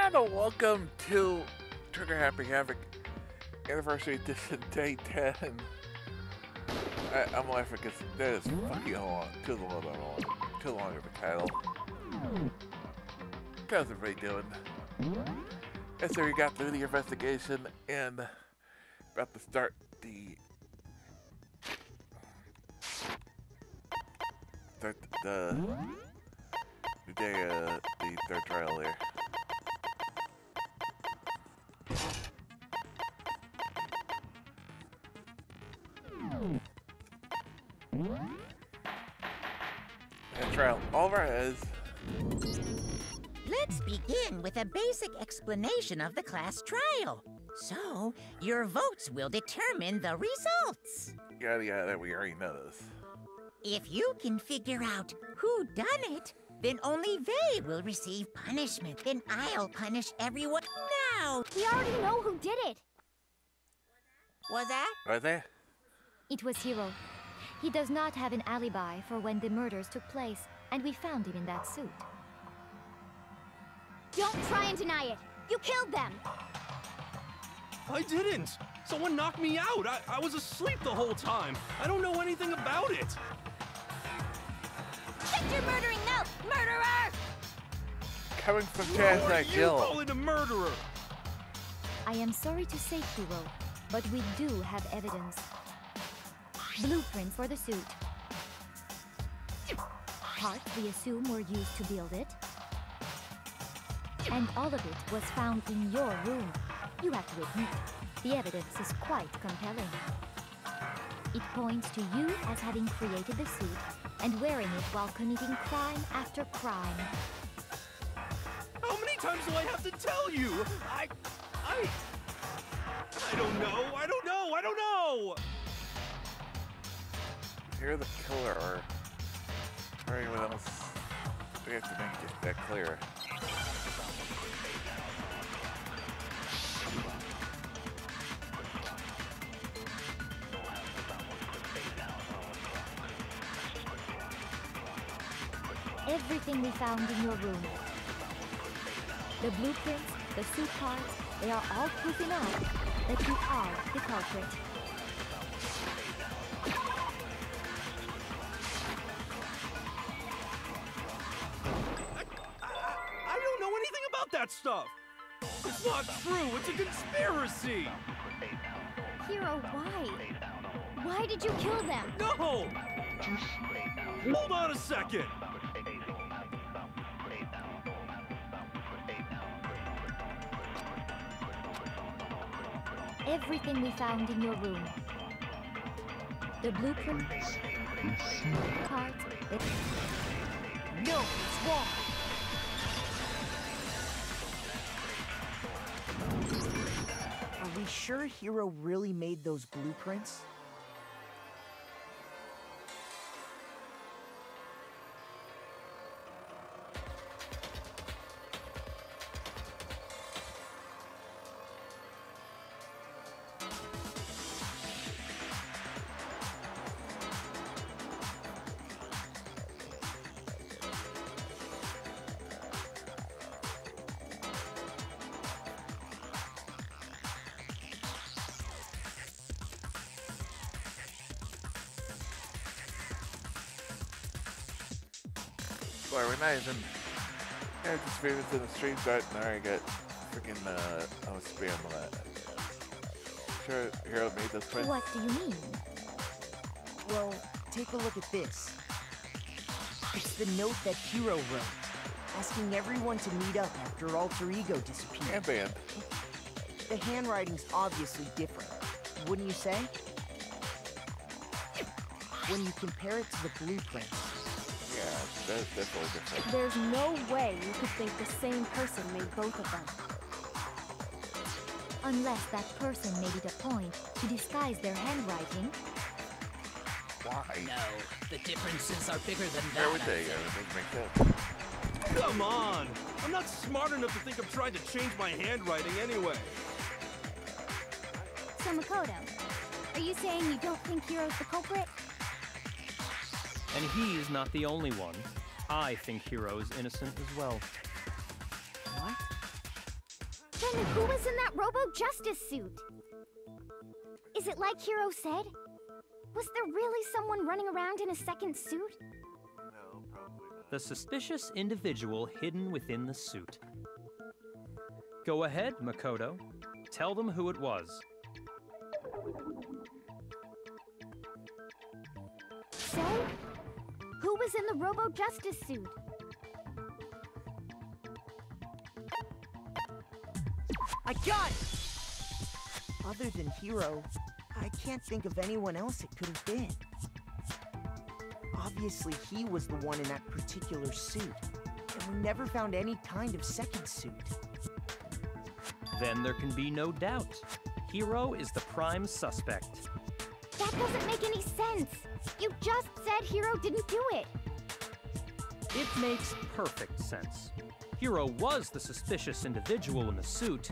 And welcome to Trigger Happy Havoc Anniversary Edition Day 10. I'm laughing because that is fucking long. Too long of a title. How's everybody doing? And so we got through the investigation and about to start the third trial there. And trial all of our heads. Let's begin with a basic explanation of the class trial. So, your votes will determine the results. Yeah, we already know this. If you can figure out who done it, then only they will receive punishment. Then I'll punish everyone now. We already know who did it. Was that? Right there? It was Hiro. He does not have an alibi for when the murders took place, and we found him in that suit. Don't try and deny it. You killed them. I didn't. Someone knocked me out. I was asleep the whole time. I don't know anything about it. Shut your murdering mouth, murderer! Coming from Who Chaz are that you kill. calling a murderer? I am sorry to say, Hiro, but we do have evidence. Blueprints for the suit. Parts we assume were used to build it. And all of it was found in your room. You have to admit, the evidence is quite compelling. It points to you as having created the suit and wearing it while committing crime after crime. How many times do I have to tell you? I don't know. You're the killer, or anyone else. We have to make it that clear. Everything we found in your room. The blueprints, the suit parts, they are all proof enough that you are the culprit. I don't know anything about that stuff. It's not true. It's a conspiracy. Hiro, why? Why did you kill them? No! Hold on a second. Everything we found in your room. The blueprints, parts, No, it's wrong. Are we sure Hiro really made those blueprints? Boy, we're not even. Yeah, just favorites in the stream start, and I already got freaking spam on that. Sure, Hiro made those prints. What do you mean? Well, take a look at this. It's the note that Hiro wrote, asking everyone to meet up after Alter Ego disappeared. And band. The handwriting's obviously different, wouldn't you say? When you compare it to the blueprints. Yeah, that's definitely different. There's no way you could think the same person made both of them. Unless that person made it a point to disguise their handwriting. Why? No, the differences are bigger than that. Everything makes sense. Come on. I'm not smart enough to think of trying to change my handwriting anyway. So Makoto, are you saying you don't think Hiro's the culprit? And he's not the only one. I think Hiro is innocent as well. What? Then who was in that Robo-Justice suit? Is it like Hiro said? Was there really someone running around in a second suit? No, probably not. The suspicious individual hidden within the suit. Go ahead, Makoto. Tell them who it was. So, who was in the Robo-Justice suit? I got it! Other than Hiro, I can't think of anyone else it could have been. Obviously, he was the one in that particular suit, and we never found any kind of second suit. Then there can be no doubt. Hiro is the prime suspect. That doesn't make any sense. You just said Hiro didn't do it. It makes perfect sense. Hiro was the suspicious individual in the suit,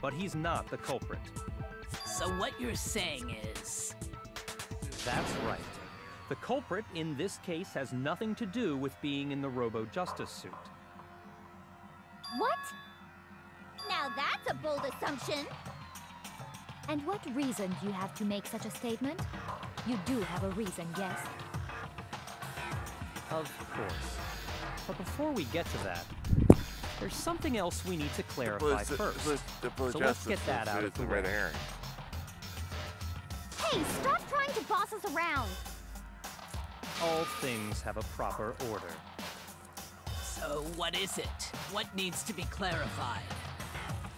but he's not the culprit. So what you're saying is... That's right. The culprit in this case has nothing to do with being in the Robo-Justice suit. What? Now that's a bold assumption. And what reason do you have to make such a statement? You do have a reason, yes? Of course. But before we get to that, there's something else we need to clarify first. So let's get that out of the way. Hey, stop trying to boss us around! All things have a proper order. So what is it? What needs to be clarified?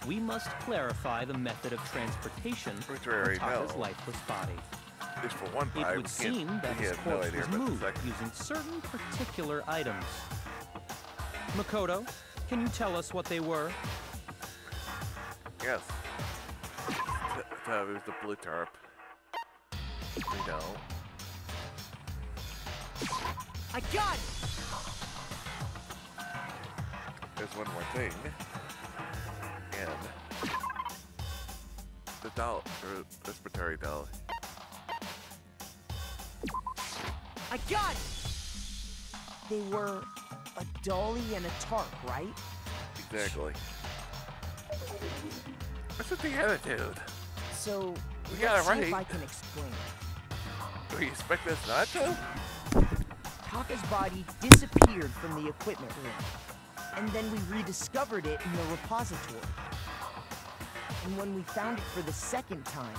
We must clarify the method of transportation Which we for already Taka's know. lifeless body. At least for one It part, would seem that we his have no corpse idea was about the moved second. using certain particular items. Makoto, can you tell us what they were? Yes. It was the blue tarp. We know. I got it! There's one more thing. And the doll, or respiratory doll. I got it! They were a dolly and a tarp, right? Exactly. What's with the attitude? So, We got let's it see if right. I can explain. Do you expect us not to? Taka's body disappeared from the equipment room, and then we rediscovered it in the repository. And when we found it for the second time,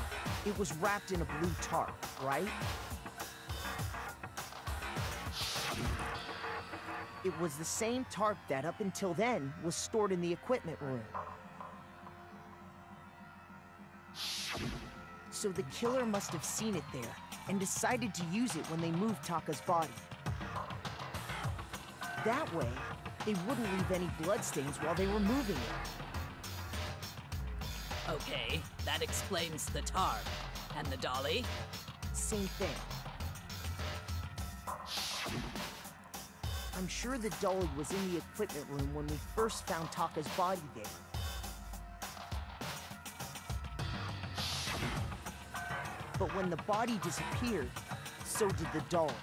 it was wrapped in a blue tarp, right? It was the same tarp that, up until then, was stored in the equipment room. So the killer must have seen it there, and decided to use it when they moved Taka's body. That way, they wouldn't leave any bloodstains while they were moving it. Okay, that explains the tarp. And the dolly? Same thing. I'm sure the dolly was in the equipment room when we first found Taka's body there. But when the body disappeared, so did the dolly.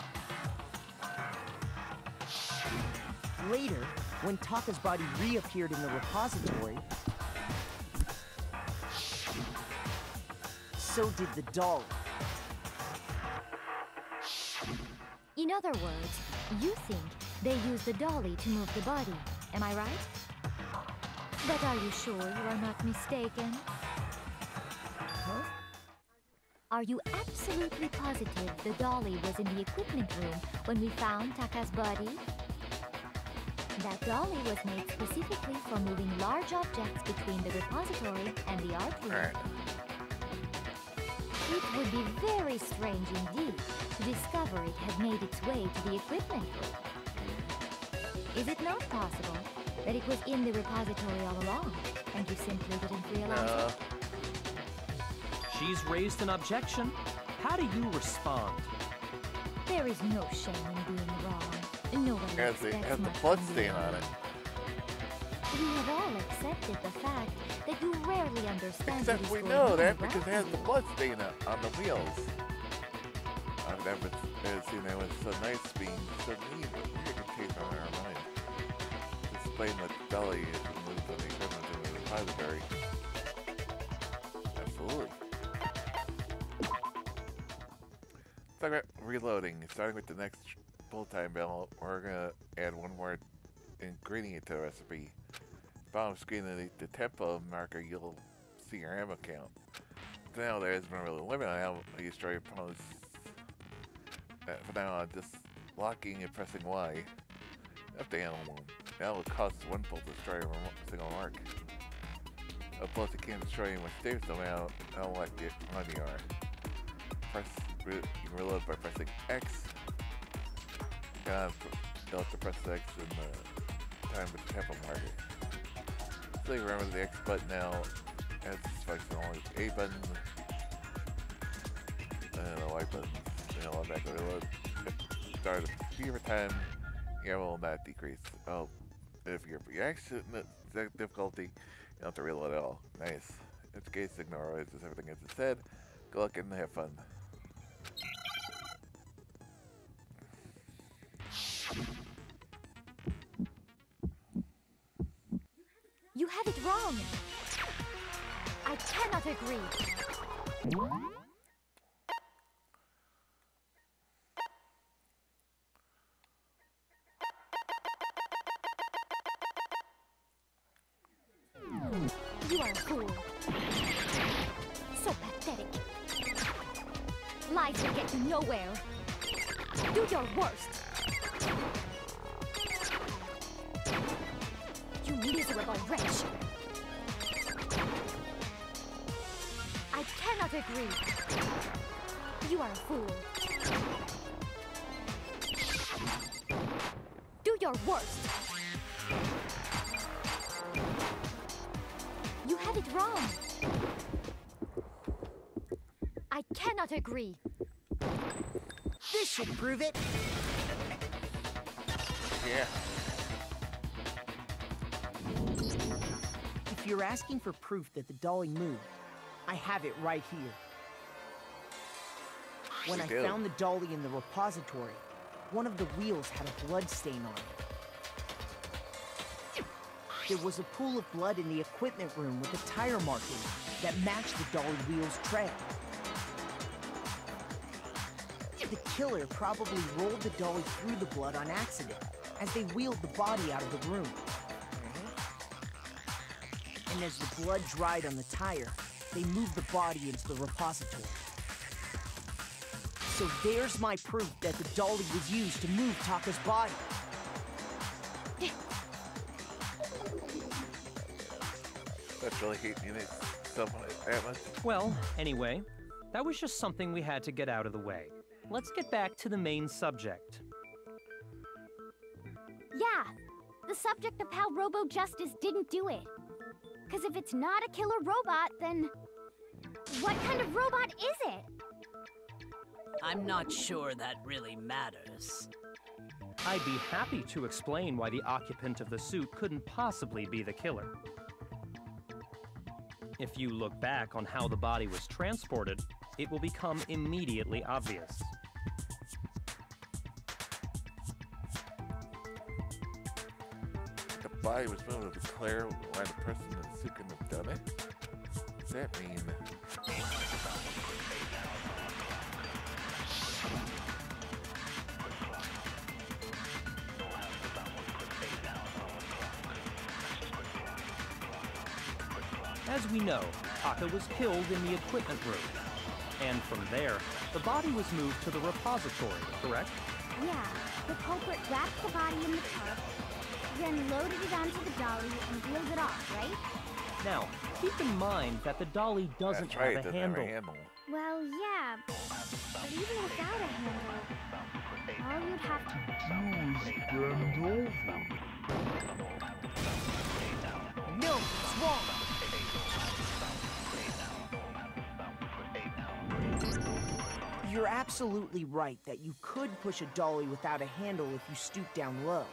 Later, when Taka's body reappeared in the repository, so did the dolly. In other words, you think they used the dolly to move the body, am I right? But are you sure you are not mistaken? Huh? Are you absolutely positive the dolly was in the equipment room when we found Taka's body? That dolly was made specifically for moving large objects between the repository and the art room. Alright. It would be very strange indeed to discover it had made its way to the equipment room. Is it not possible that it was in the repository all along, and you simply didn't realize it? She's raised an objection. How do you respond? There is no shame in being wrong. No one Has the expects much blood from stain you. on it. We have all accepted the fact that you rarely understand Except what is we going know on that around because it has you. the blood stain on the wheels. I've never seen that was so nice being so neat, but we could keep on our mind. Explain that dolly is removed from the equipment in the repository. Absolutely. Talk about reloading. Starting with the next full-time battle, we're gonna add one more ingredient to the recipe. Bottom screen underneath the tempo marker, you'll see your ammo count. For now, there isn't really a limit on how you destroy your opponents. For now, just locking and pressing Y. Up to handle one. That will cost one pull to destroy a single mark. Plus, you can't destroy any more stairs, no matter how lucky you are. You can reload by pressing X. You have to press X in the time with the tempo marker. So you remember the X button now has this function only A button and the Y button. And I'll back reload. Start at fever time, your ammo will not decrease. Oh, if you're reaction difficulty, you don't have to reload at all. Nice. In this case, ignore it, just everything as it said. Good luck and have fun. You have it wrong. I cannot agree. You are a fool. So pathetic. Lies will get you nowhere. Do your worst. You miserable wretch. I cannot agree. You are a fool. Do your worst. You have it wrong. I cannot agree. This should prove it. Yeah. If you're asking for proof that the dolly moved, I have it right here. When I found the dolly in the repository, one of the wheels had a blood stain on it. There was a pool of blood in the equipment room with a tire marking that matched the dolly wheel's trail. The killer probably rolled the dolly through the blood on accident as they wheeled the body out of the room. And as the blood dried on the tire, they moved the body into the repository. So there's my proof that the dolly was used to move Taka's body. That's really hating it so much. Well, anyway, that was just something we had to get out of the way. Let's get back to the main subject. Yeah, the subject of how Robo-Justice didn't do it. Because if it's not a killer robot, then what kind of robot is it? I'm not sure that really matters. I'd be happy to explain why the occupant of the suit couldn't possibly be the killer. If you look back on how the body was transported, it will become immediately obvious. The body was moved to declare why the person in the suit couldn't have done it? Does that mean? As we know, Taka was killed in the equipment room. And from there, the body was moved to the repository, correct? Yeah, the culprit wrapped the body in the tarp, then loaded it onto the dolly and wheeled it off, right? Now, keep in mind that the dolly doesn't That's right, have a doesn't have handle. Well, yeah, but even without a handle, all you'd have to No, it's wrong. You're absolutely right that you could push a dolly without a handle if you stoop down low.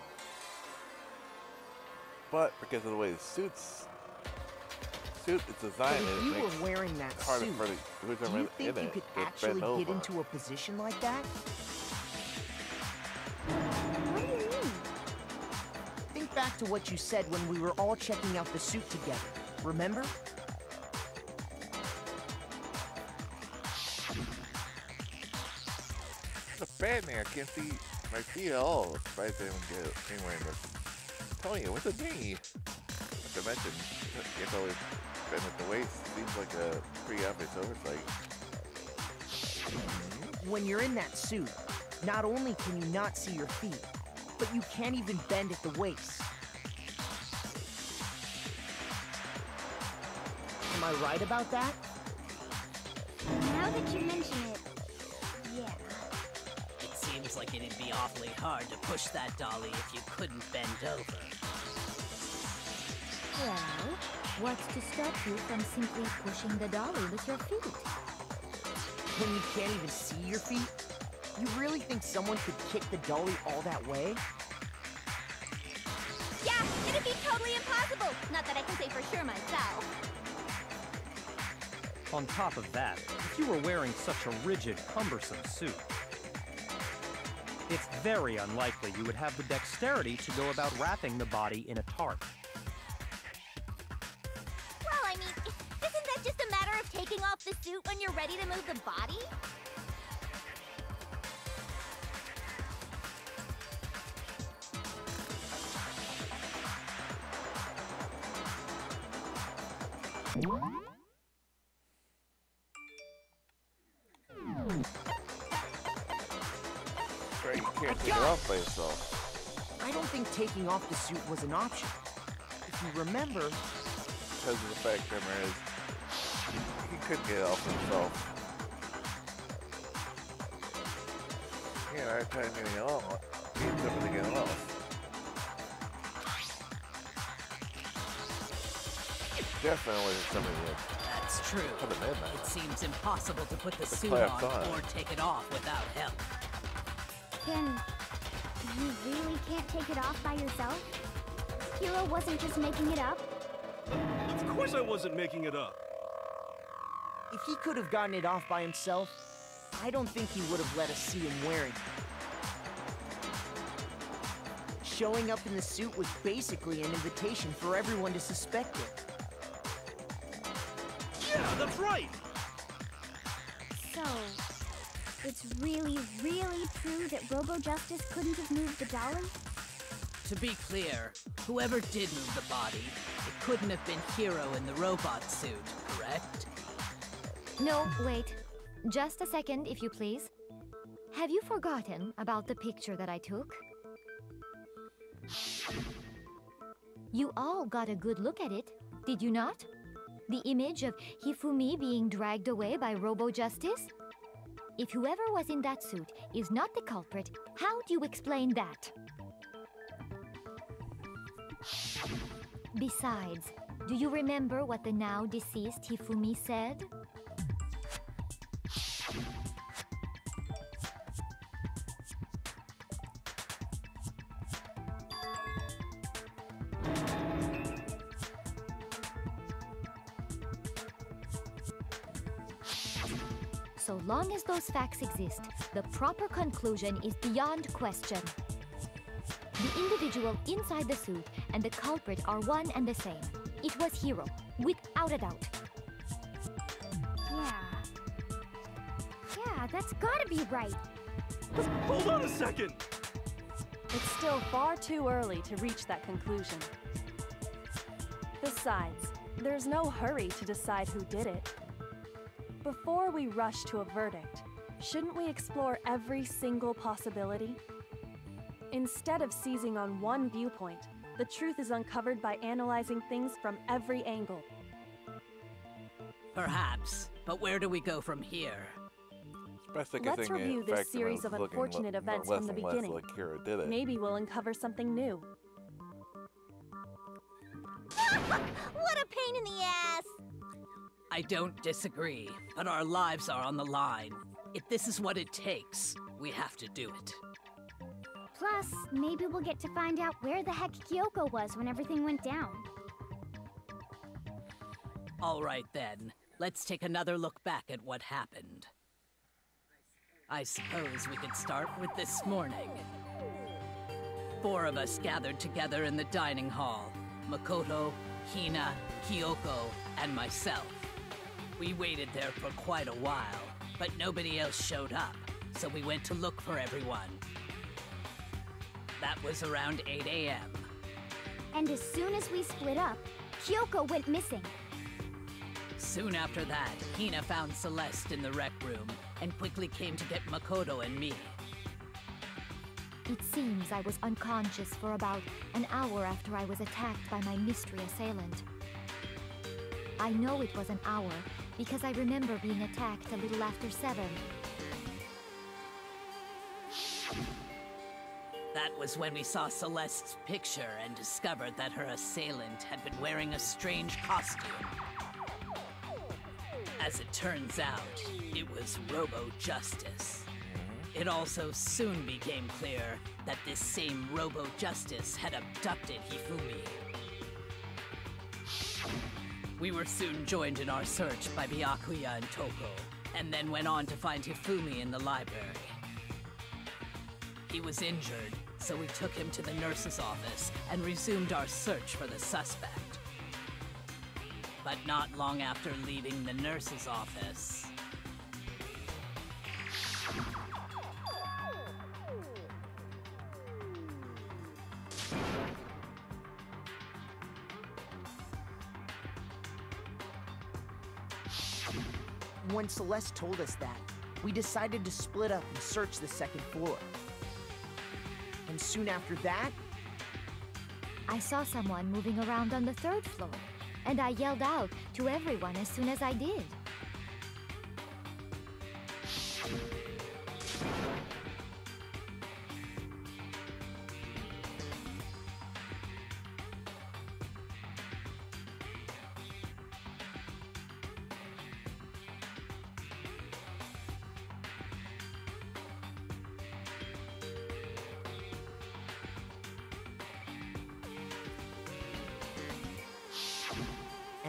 But because of the way the suit is But designed, if you were wearing that harder suit, for the who's do you think you could actually get into a position like that? What do you mean? Think back to what you said when we were all checking out the suit together. remember? The Batman, I can't see my feet at all. Surprised I didn't get anywhere in this. Tell you, what's a knee? Not to mention, it's always been at the waist. Seems like a pretty obvious oversight. When you're in that suit, not only can you not see your feet, but you can't even bend at the waist. Am I right about that? Now that you mention it, yeah. It seems like it'd be awfully hard to push that dolly if you couldn't bend over. Well, what's to stop you from simply pushing the dolly with your feet? When you can't even see your feet? You really think someone could kick the dolly all that way? Yeah, it'd be totally impossible. Not that I can say for sure myself. On top of that, if you were wearing such a rigid, cumbersome suit, it's very unlikely you would have the dexterity to go about wrapping the body in a tarp. Well, I mean, isn't that just a matter of taking off the suit when you're ready to move the body? Right, you can't take it off by yourself. I don't think taking off the suit was an option. If you remember... Because of the fact that he couldn't get it off himself. He had a hard time getting it off. He had something to get it off. Definitely somebody that That's true. put him in there. It seems impossible to put the suit clasp on on. or take it off without help. Then, you really can't take it off by yourself? Hero wasn't just making it up? Of course I wasn't making it up. If he could have gotten it off by himself, I don't think he would have let us see him wearing it. Showing up in the suit was basically an invitation for everyone to suspect it. Yeah, that's right. So, it's really, really true that Robo Justice couldn't have moved the dolly? To be clear, whoever did move the body, it couldn't have been Hero in the robot suit, correct? No, wait. Just a second, if you please. Have you forgotten about the picture that I took? You all got a good look at it, did you not? The image of Hifumi being dragged away by Robo Justice? If whoever was in that suit is not the culprit, how do you explain that? Besides, do you remember what the now deceased Hifumi said? So long as those facts exist, the proper conclusion is beyond question. The individual inside the suit and the culprit are one and the same. It was Hero, without a doubt. Yeah, that's gotta be right. Hold on a second. It's still far too early to reach that conclusion. Besides, there's no hurry to decide who did it. Before we rush to a verdict, shouldn't we explore every single possibility? Instead of seizing on one viewpoint, the truth is uncovered by analyzing things from every angle. Perhaps, but where do we go from here? Let's review this series of unfortunate events from the beginning. Like Hero did it. Maybe we'll uncover something new. What a pain in the ass! I don't disagree, but our lives are on the line. If this is what it takes, we have to do it. Plus, maybe we'll get to find out where the heck Kyoko was when everything went down. All right then, let's take another look back at what happened. I suppose we could start with this morning. 4 of us gathered together in the dining hall. Makoto, Hina, Kyoko, and myself. We waited there for quite a while, but nobody else showed up, so we went to look for everyone. That was around 8 a.m. And as soon as we split up, Kyoko went missing. Soon after that, Hina found Celeste in the rec room and quickly came to get Makoto and me. It seems I was unconscious for about an hour after I was attacked by my mystery assailant. I know it was an hour because I remember being attacked a little after 7. That was when we saw Celeste's picture and discovered that her assailant had been wearing a strange costume. As it turns out, it was Robo Justice. It also soon became clear that this same Robo Justice had abducted Hifumi. We were soon joined in our search by Byakuya and Toko, and then went on to find Hifumi in the library. He was injured, so we took him to the nurse's office and resumed our search for the suspect. But not long after leaving the nurse's office, When Celeste told us that, we decided to split up and search the second floor. And soon after that, I saw someone moving around on the 3rd floor, and I yelled out to everyone as soon as I did.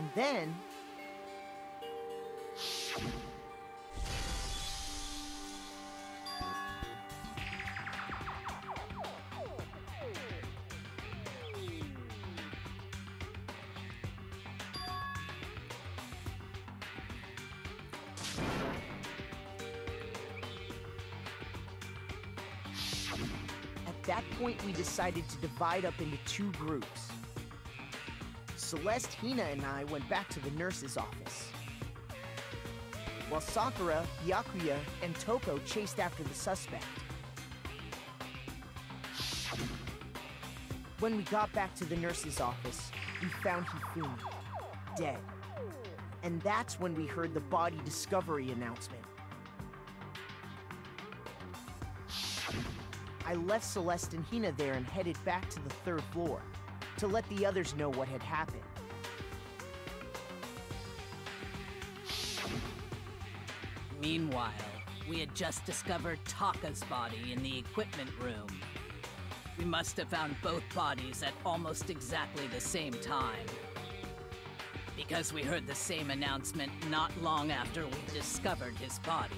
and then... At that point, we decided to divide up into 2 groups. Celeste, Hina, and I went back to the nurse's office, while Sakura, Byakuya, and Toko chased after the suspect. When we got back to the nurse's office, we found Hifumi, dead. And that's when we heard the body discovery announcement. I left Celeste and Hina there and headed back to the 3rd floor to let the others know what had happened. Meanwhile, we had just discovered Taka's body in the equipment room. We must have found both bodies at almost exactly the same time, because we heard the same announcement not long after we discovered his body.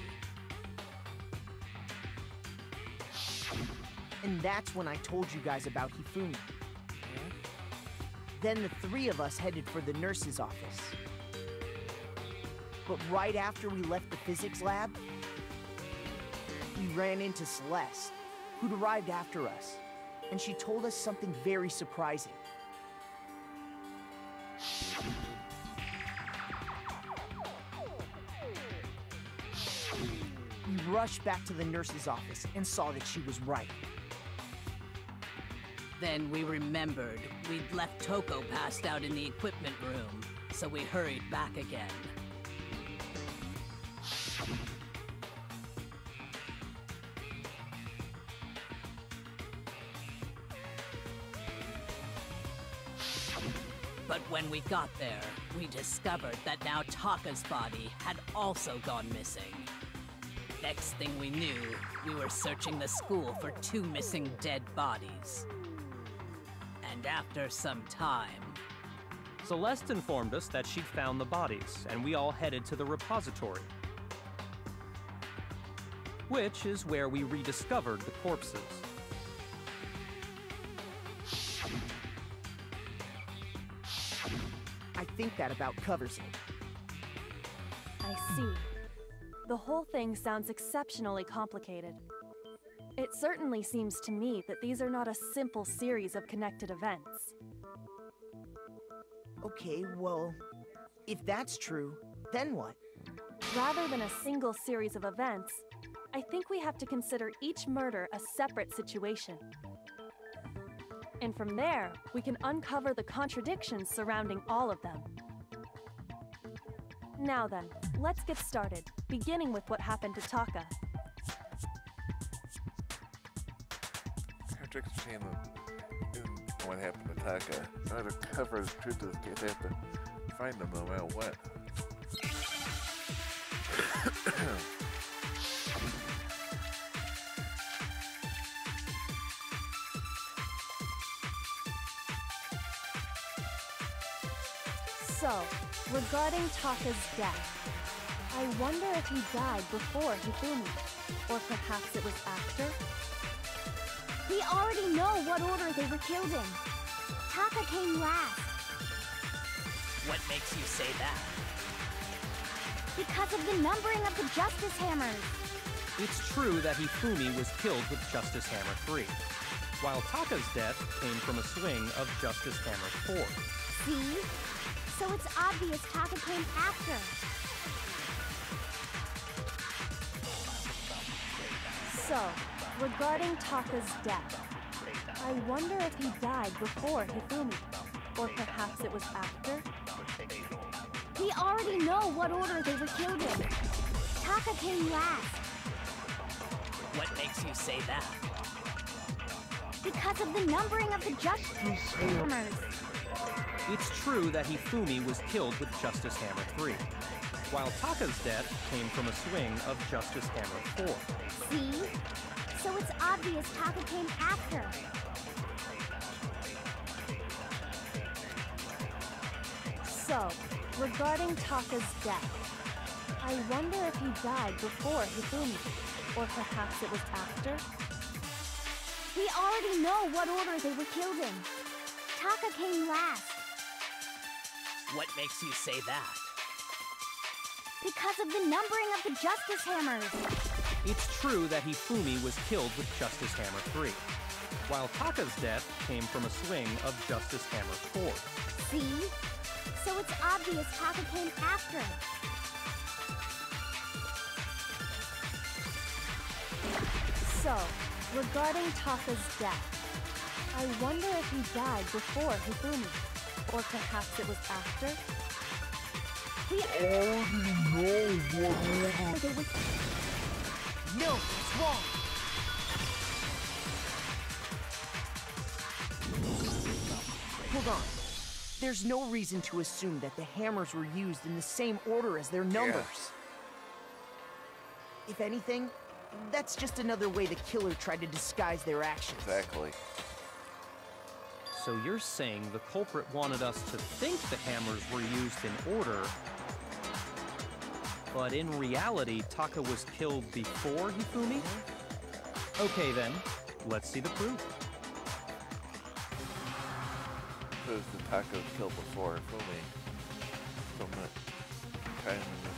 And that's when I told you guys about Hifumi. Then the 3 of us headed for the nurse's office. But right after we left the physics lab, we ran into Celeste, who'd arrived after us, and she told us something very surprising. We rushed back to the nurse's office and saw that she was right. Then we remembered we'd left Toko passed out in the equipment room, so we hurried back again. But when we got there, we discovered that now Taka's body had also gone missing. Next thing we knew, we were searching the school for 2 missing dead bodies. And after some time... Celeste informed us that she'd found the bodies, and we all headed to the repository, which is where we rediscovered the corpses. I think that about covers it. I see. The whole thing sounds exceptionally complicated. It certainly seems to me that these are not a simple series of connected events. Okay, well, if that's true, then what? Rather than a single series of events, I think we have to consider each murder a separate situation. And from there, we can uncover the contradictions surrounding all of them. Now then, let's get started, beginning with what happened to Taka. After explaining what happened to Taka, in order to cover the truth of the case, they have to find them no matter what. So, regarding Taka's death, I wonder if he died before Hifumi, or perhaps it was after? We already know what order they were killed in. Taka came last. What makes you say that? Because of the numbering of the Justice Hammers. It's true that Hifumi was killed with Justice Hammer 3, while Taka's death came from a swing of Justice Hammer 4. See? So it's obvious Taka came after. So, regarding Taka's death, I wonder if he died before Hifumi, or perhaps it was after? We already know what order they were killed in. Taka came last. What makes you say that? Because of the numbering of the Justice Hammers. It's true that Hifumi was killed with Justice Hammer 3, while Taka's death came from a swing of Justice Hammer 4. See? So it's obvious Taka came after. So, regarding Taka's death, I wonder if he died before Hifumi, or perhaps it was after? We already know what order they were killed in. Taka came last. What makes you say that? Because of the numbering of the Justice Hammers. It's true that Hifumi was killed with Justice Hammer 3, while Taka's death came from a swing of Justice Hammer 4. See? So it's obvious Taka came after. So, regarding Taka's death, I wonder if he died before Hifumi, or perhaps it was after? We already know what order they were... No, it's wrong! Hold on. There's no reason to assume that the hammers were used in the same order as their numbers. If anything, that's just another way the killer tried to disguise their actions. Exactly. So you're saying the culprit wanted us to think the hammers were used in order, but in reality, Taka was killed before Hifumi? Okay then, let's see the proof. Because the Taka was killed before Hifumi. So much time in this.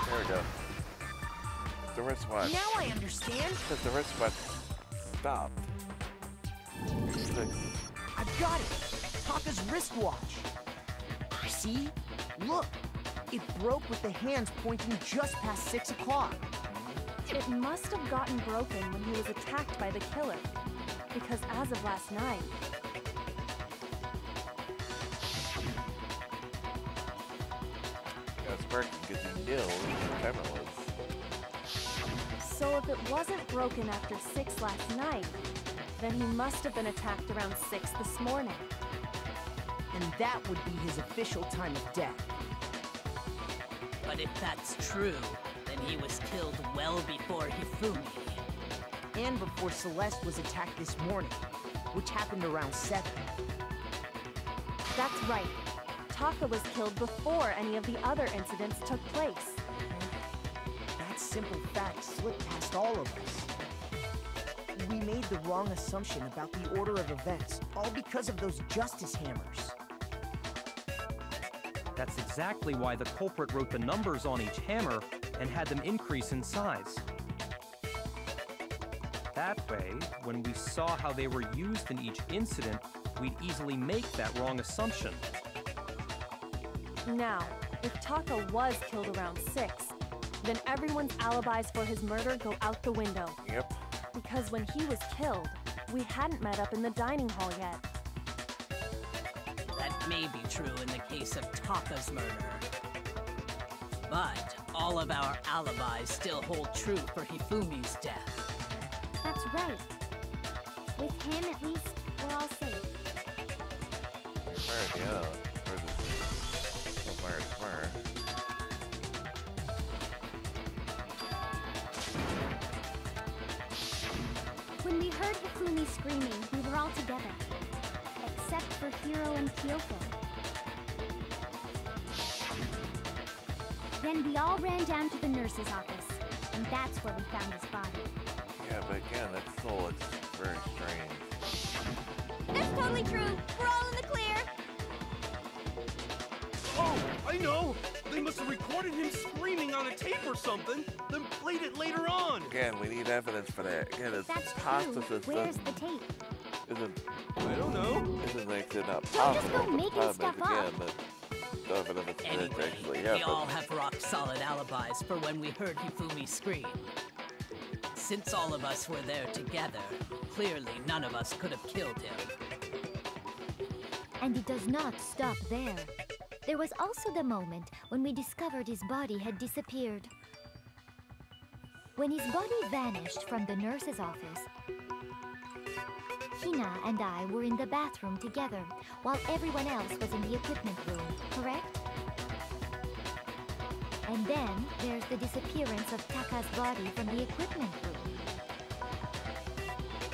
There we go. The wristwatch. Now I understand. Because the wristwatch stopped. I've got it. Taka's wristwatch. See? Look. It broke with the hands pointing just past 6 o'clock. It must have gotten broken when he was attacked by the killer, because as of last night, That's working because he knew what time it was. So if it wasn't broken after 6 last night, then he must have been attacked around 6 this morning. And that would be his official time of death. But if that's true, then he was killed well before Hifumi. And before Celeste was attacked this morning, which happened around 7. That's right. Taka was killed before any of the other incidents took place. That simple fact slipped past all of us. We made the wrong assumption about the order of events, all because of those justice hammers. That's exactly why the culprit wrote the numbers on each hammer and had them increase in size. That way, when we saw how they were used in each incident, we'd easily make that wrong assumption. Now, if Taka was killed around 6, then everyone's alibis for his murder go out the window. Yep. Because when he was killed, we hadn't met up in the dining hall yet. That may be true in the case of Taka's murder. But all of our alibis still hold true for Hifumi's death. That's right. With him, at least, we're all safe. Where, yeah. Where's this? Where? When we heard Hifumi screaming, we were all together. Except for Hiro and Kyoko. Then we all ran down to the nurse's office, and that's where we found his body. Yeah, but again, that's still looks very strange. That's totally true. We're all in the clear. Oh, I know! They must have recorded him screaming on a tape or something, then played it later on! Again, we need evidence for that. Again, it's That's pasta true. system. Where's the tape? I don't know. Isn't makes it not Don't just possible. go making The problem stuff is, up. again, that the evidence is Anyway, actually we happen. all have rock-solid alibis for when we heard Hifumi scream. Since all of us were there together, clearly none of us could have killed him. And it does not stop there. There was also the moment when we discovered his body had disappeared. When his body vanished from the nurse's office, Hina and I were in the bathroom together, while everyone else was in the equipment room, correct? And then there's the disappearance of Taka's body from the equipment room.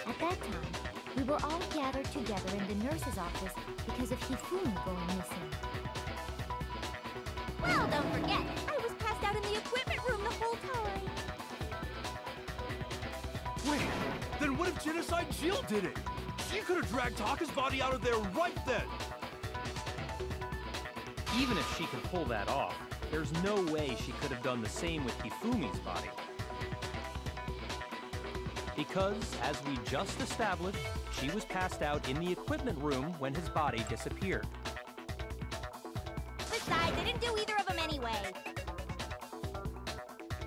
At that time, we were all gathered together in the nurse's office because of Hifumi going missing. Well, don't forget, I was passed out in the equipment room the whole time. Wait, then what if Genocide Jill did it? She could have dragged Taka's body out of there right then! Even if she could pull that off, there's no way she could have done the same with Hifumi's body. Because, as we just established, she was passed out in the equipment room when his body disappeared. Besides, I didn't do either of them anyway.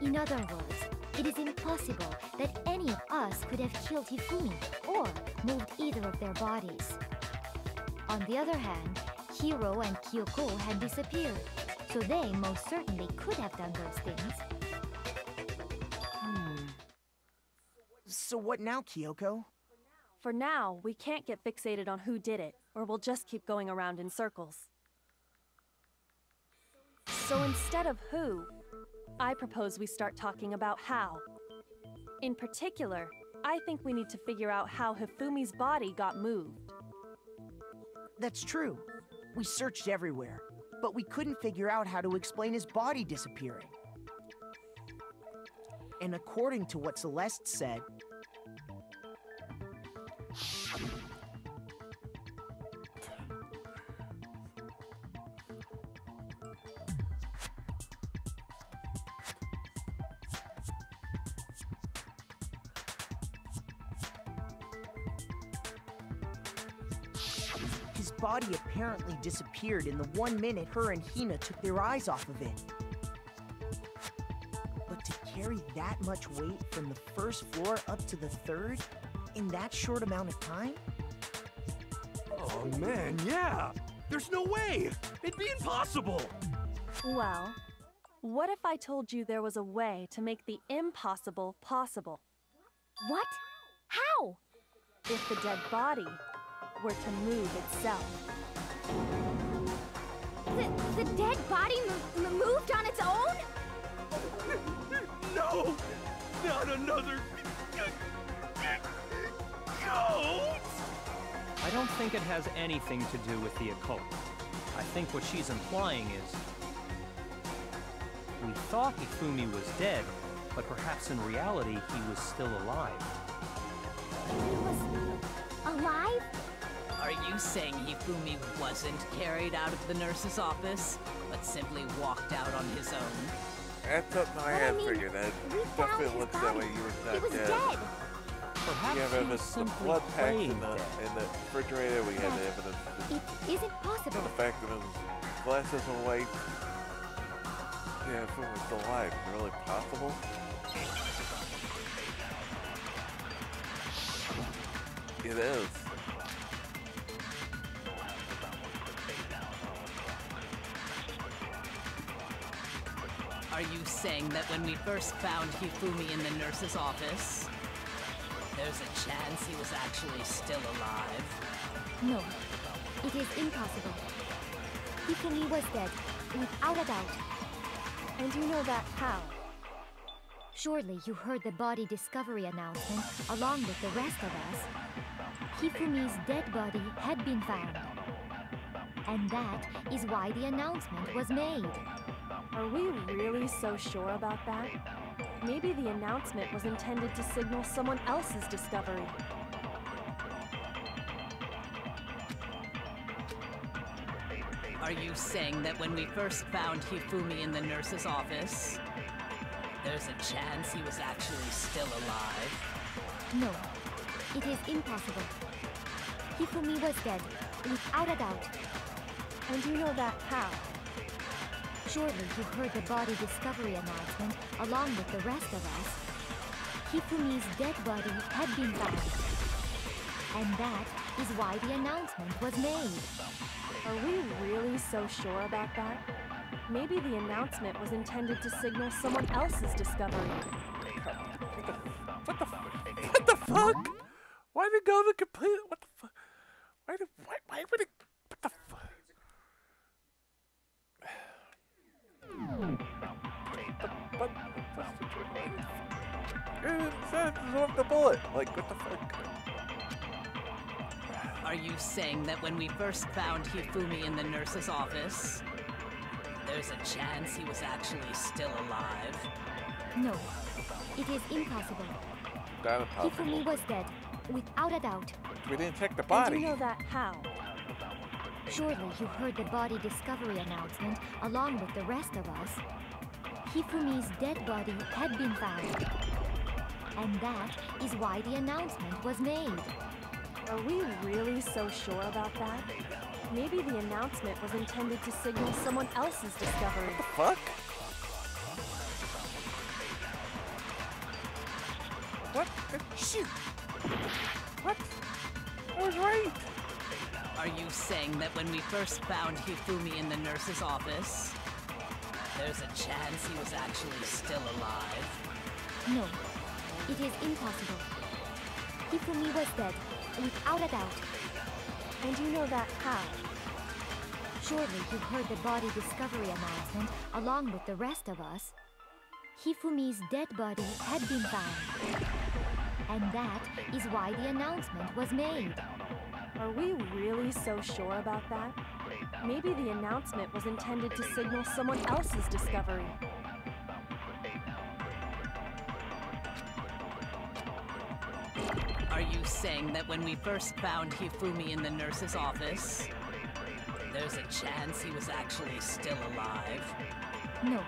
In other words, it is impossible that any of us could have killed Hifumi or moved either of their bodies. On the other hand, Hiro and Kyoko had disappeared, so they most certainly could have done those things. So what now, Kyoko? For now, we can't get fixated on who did it, or we'll just keep going around in circles. So instead of who, I propose we start talking about how. In particular, I think we need to figure out how Hifumi's body got moved. That's true. We searched everywhere, but we couldn't figure out how to explain his body disappearing. And according to what Celeste said, his body apparently disappeared in the 1 minute her and Hina took their eyes off of it. But to carry that much weight from the first floor up to the 3rd in that short amount of time? Oh man, yeah! There's no way! It'd be impossible! Well, What if I told you there was a way to make the impossible possible? What? How? If the dead body were to move itself. The dead body moved on its own? No! Not another... goat! I don't think it has anything to do with the occult. I think what she's implying is... we thought Hifumi was dead, but perhaps in reality he was still alive. He was alive? Are you saying Hifumi wasn't carried out of the nurse's office, but simply walked out on his own? That's something I had figured out. Definitely looks that way. He was not He was dead. Perhaps yeah, he but was the simply blood packs playing in the refrigerator, we had the evidence. It isn't possible. The fact that his glasses were white. Yeah, if it was still alive, really possible? It is. Are you saying that when we first found Hifumi in the nurse's office, there's a chance he was actually still alive? No, it is impossible. Hifumi was dead, without a doubt. And you know that how? Surely you heard the body discovery announcement along with the rest of us. Hifumi's dead body had been found. And that is why the announcement was made. Are we really so sure about that? Maybe the announcement was intended to signal someone else's discovery. Are you saying that when we first found Hifumi in the nurse's office, there's a chance he was actually still alive? No, it is impossible. Hifumi was dead, without a doubt. And you know that how? Surely you heard the body discovery announcement along with the rest of us. Hifumi's dead body had been found. And that is why the announcement was made. Are we really so sure about that? Maybe the announcement was intended to signal someone else's discovery. What the fuck? Why did it go to complete? What the fuck? Why would it? What the fuck? It's off the bullet. Like, what the fuck? Are you saying that when we first found Hifumi in the nurse's office, there's a chance he was actually still alive? No, it is impossible. Hifumi was dead, without a doubt. We didn't check the And body. you know that how? Surely you heard the body discovery announcement along with the rest of us. Hifumi's dead body had been found. And that is why the announcement was made. Are we really so sure about that? Maybe the announcement was intended to signal someone else's discovery. Fuck? What? Shoot! What? I was right! Are you saying that when we first found Hifumi in the nurse's office, there's a chance he was actually still alive? No, it is impossible. Hifumi was dead, without a doubt. And you know that how? Surely you heard the body discovery announcement along with the rest of us. Hifumi's dead body had been found. And that is why the announcement was made. Are we really so sure about that? Maybe the announcement was intended to signal someone else's discovery. Are you saying that when we first found Hifumi in the nurse's office, there's a chance he was actually still alive? No,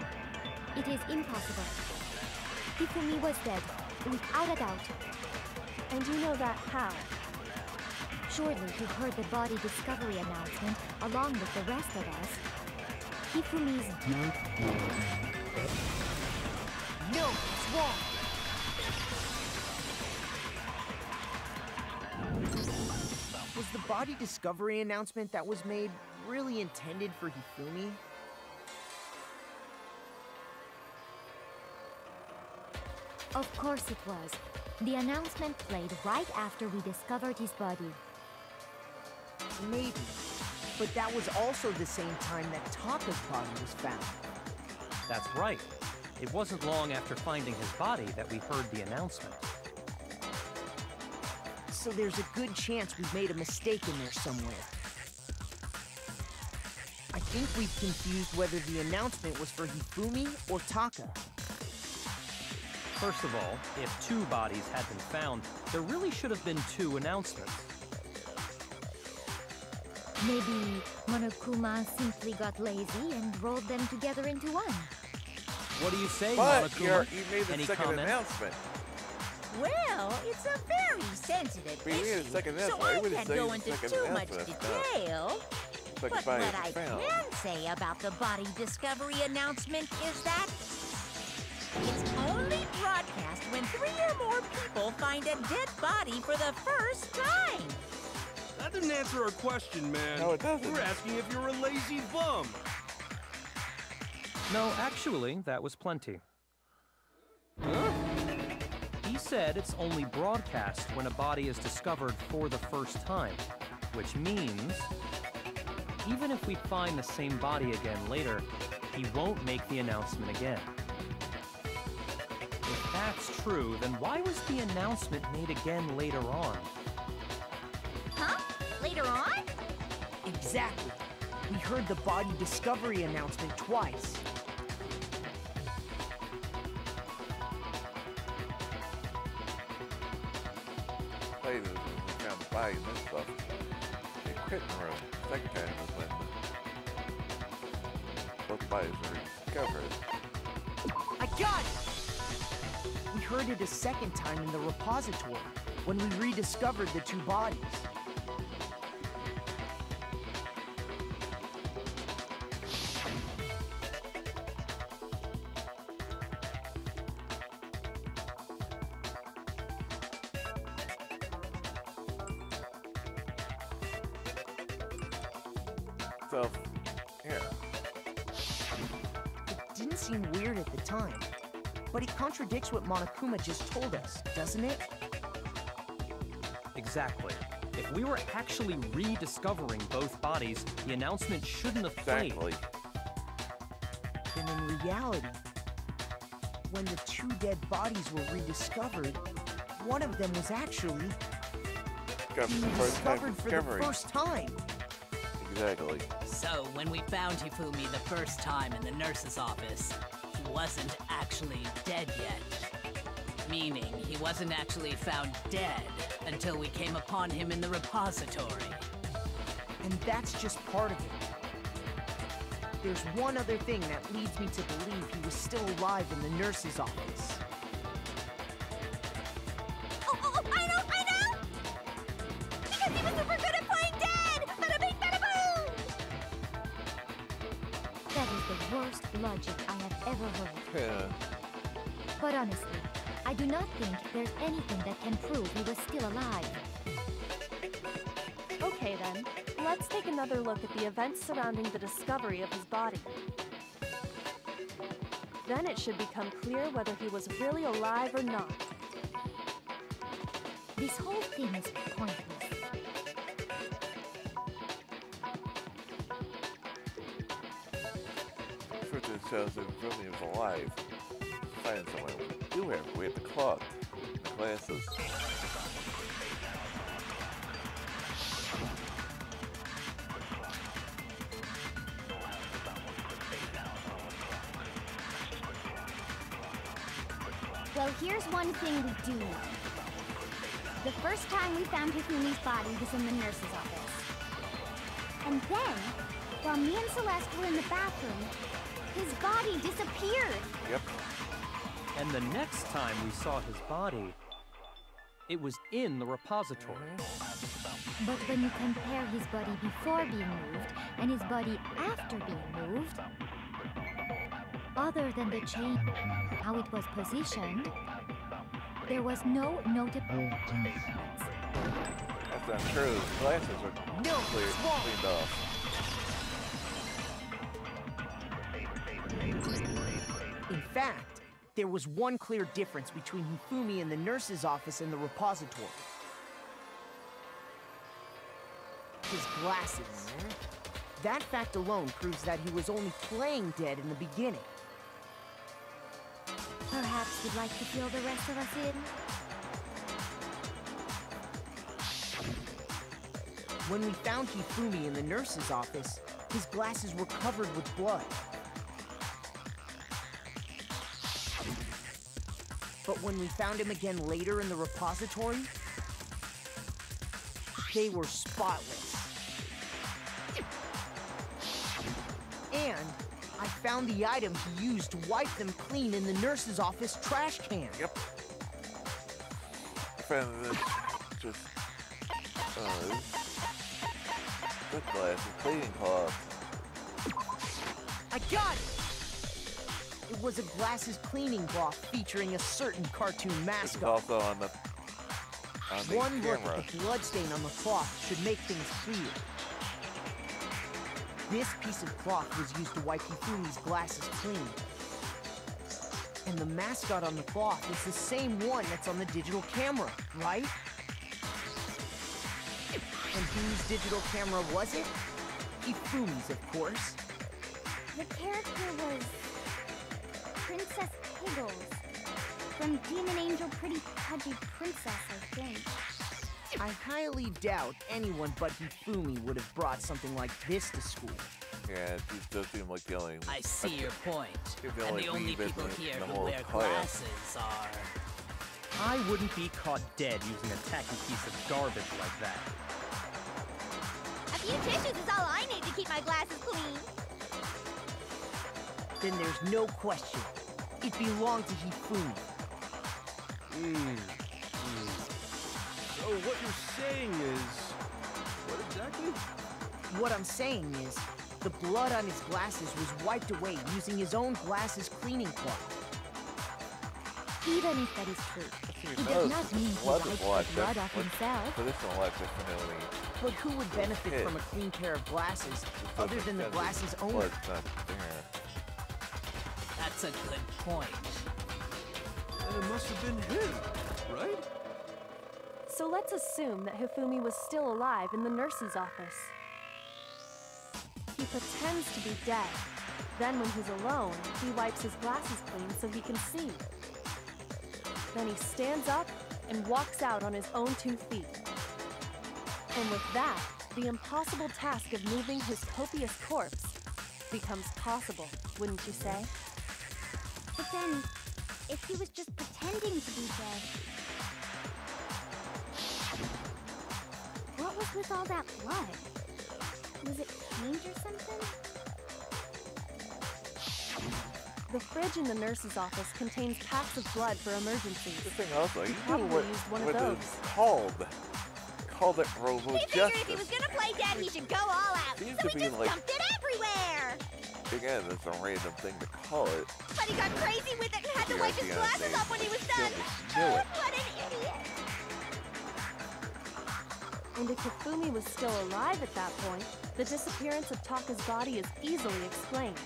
it is impossible. Hifumi was dead, without a doubt. And you know that how? Surely you heard the body discovery announcement along with the rest of us. Hifumi's... No, it's wrong. Was the body discovery announcement that was made really intended for Hifumi? Of course it was. The announcement played right after we discovered his body. Maybe. But that was also the same time that Taka's body was found. That's right. It wasn't long after finding his body that we heard the announcement. So there's a good chance we've made a mistake in there somewhere. I think we've confused whether the announcement was for Hifumi or Taka. First of all, if 2 bodies had been found, there really should have been 2 announcements. Maybe Monokuma simply got lazy and rolled them together into one. What do you say, But Monokuma? you made the Any second comment? announcement. Well, it's a very sensitive We made a issue, second so announcement. I Everybody can't say go the into second too much announcement. It's not. detail. Like But body what I found. can say about the body discovery announcement is that it's only broadcast when 3 or more people find a dead body for the first time. That didn't answer our question, man. No, it doesn't. We're asking if you're a lazy bum. No, actually, that was plenty. Huh? He said it's only broadcast when a body is discovered for the first time, which means even if we find the same body again later, he won't make the announcement again. If that's true, then why was the announcement made again later on? Huh? Later on? Exactly. We heard the body discovery announcement twice. Later, we found the body and this stuff. The equipment room. Second time was when both bodies were discovered. I got it! We heard it a second time in the repository, when we rediscovered the 2 bodies. So, yeah. It didn't seem weird at the time, but it contradicts what Monokuma just told us, doesn't it? Exactly. If we were actually rediscovering both bodies, the announcement shouldn't have played. Exactly. Then in reality, when the 2 dead bodies were rediscovered, one of them was actually Discovered for the discovered for the first time. Exactly. So, when we found Hifumi the first time in the nurse's office, he wasn't actually dead yet. Meaning, he wasn't actually found dead until we came upon him in the repository. And that's just part of it. There's one other thing that leads me to believe he was still alive in the nurse's office. Oh, I know! Because he was super good at playing dead! Bada bing, bada boom! That is the worst logic I have ever heard. Yeah. But honestly, I do not think there's anything that can prove he was still alive. Okay then, let's take another look at the events surrounding the discovery of his body. Then it should become clear whether he was really alive or not. This whole thing is pointless. First it shows that Rumi was alive. Find someone. We do have. We have the clock. The glasses. Well, here's one thing we do know. The first time we found Hifumi's body was in the nurse's office. And then, while me and Celeste were in the bathroom, his body disappeared. Yep. And the next time we saw his body, it was in the repository. But when you compare his body before being moved and his body after being moved, other than the change how it was positioned, there was no notable difference. That's not true. The glasses are cleaned off. In fact, There was one clear difference between Hifumi in the nurse's office and the repository. His glasses. That fact alone proves that he was only playing dead in the beginning. Perhaps you'd like to fill the rest of us in? When we found Hifumi in the nurse's office, his glasses were covered with blood. But when we found him again later in the repository, they were spotless. And I found the item he used to wipe them clean in the nurse's office trash can. Yep. I found this just good glass and cleaning cloth. I got it! It was a glasses cleaning cloth featuring a certain cartoon It's mascot. also on the One look camera. at the bloodstain on the cloth should make things clear. This piece of cloth was used to wipe Hifumi's glasses clean. And the mascot on the cloth is the same one that's on the digital camera, right? And whose digital camera was it? Hifumi's, of course. The character was Princess Piggles from Demon Angel Pretty Pudgy Princess, I think. I highly doubt anyone but Hifumi would have brought something like this to school. Yeah, these does seem like the only. I see your point. You're the And only the only weeb in people the- here in the who whole wear class. glasses are... I wouldn't be caught dead using a tacky piece of garbage like that. A few tissues is all I need to keep my glasses clean. Then there's no question. It belonged to Hifumi. So what you're saying is... What exactly? What I'm saying is, the blood on his glasses was wiped away using his own glasses cleaning cloth. Even if that is true, it knows does not mean he blood wiped is the blood. blood off himself. So this one left definitely. But who would benefit from a clean pair of glasses other than the glasses owner? Blood's not there. That's a good point. Then it must have been him, right? So let's assume that Hifumi was still alive in the nurse's office. He pretends to be dead. Then when he's alone, he wipes his glasses clean so he can see. Then he stands up and walks out on his own 2 feet. And with that, the impossible task of moving his copious corpse becomes possible, wouldn't you say? But then, if he was just pretending to be dead, what was with all that blood? Was it paint or something? The fridge in the nurse's office contains packs of blood for emergencies. The thing also, you know probably what, used one of what those. it's called. Called it Robo He figured if he was gonna play dead, he should go all out. Seems So to he be just like- dumped it everywhere. Again, it's a random thing to call it. But he got crazy with it and had to Yeah, wipe his yeah, glasses they- off when he was they done. just knew it. What an idiot. And if Hifumi was still alive at that point, the disappearance of Taka's body is easily explained.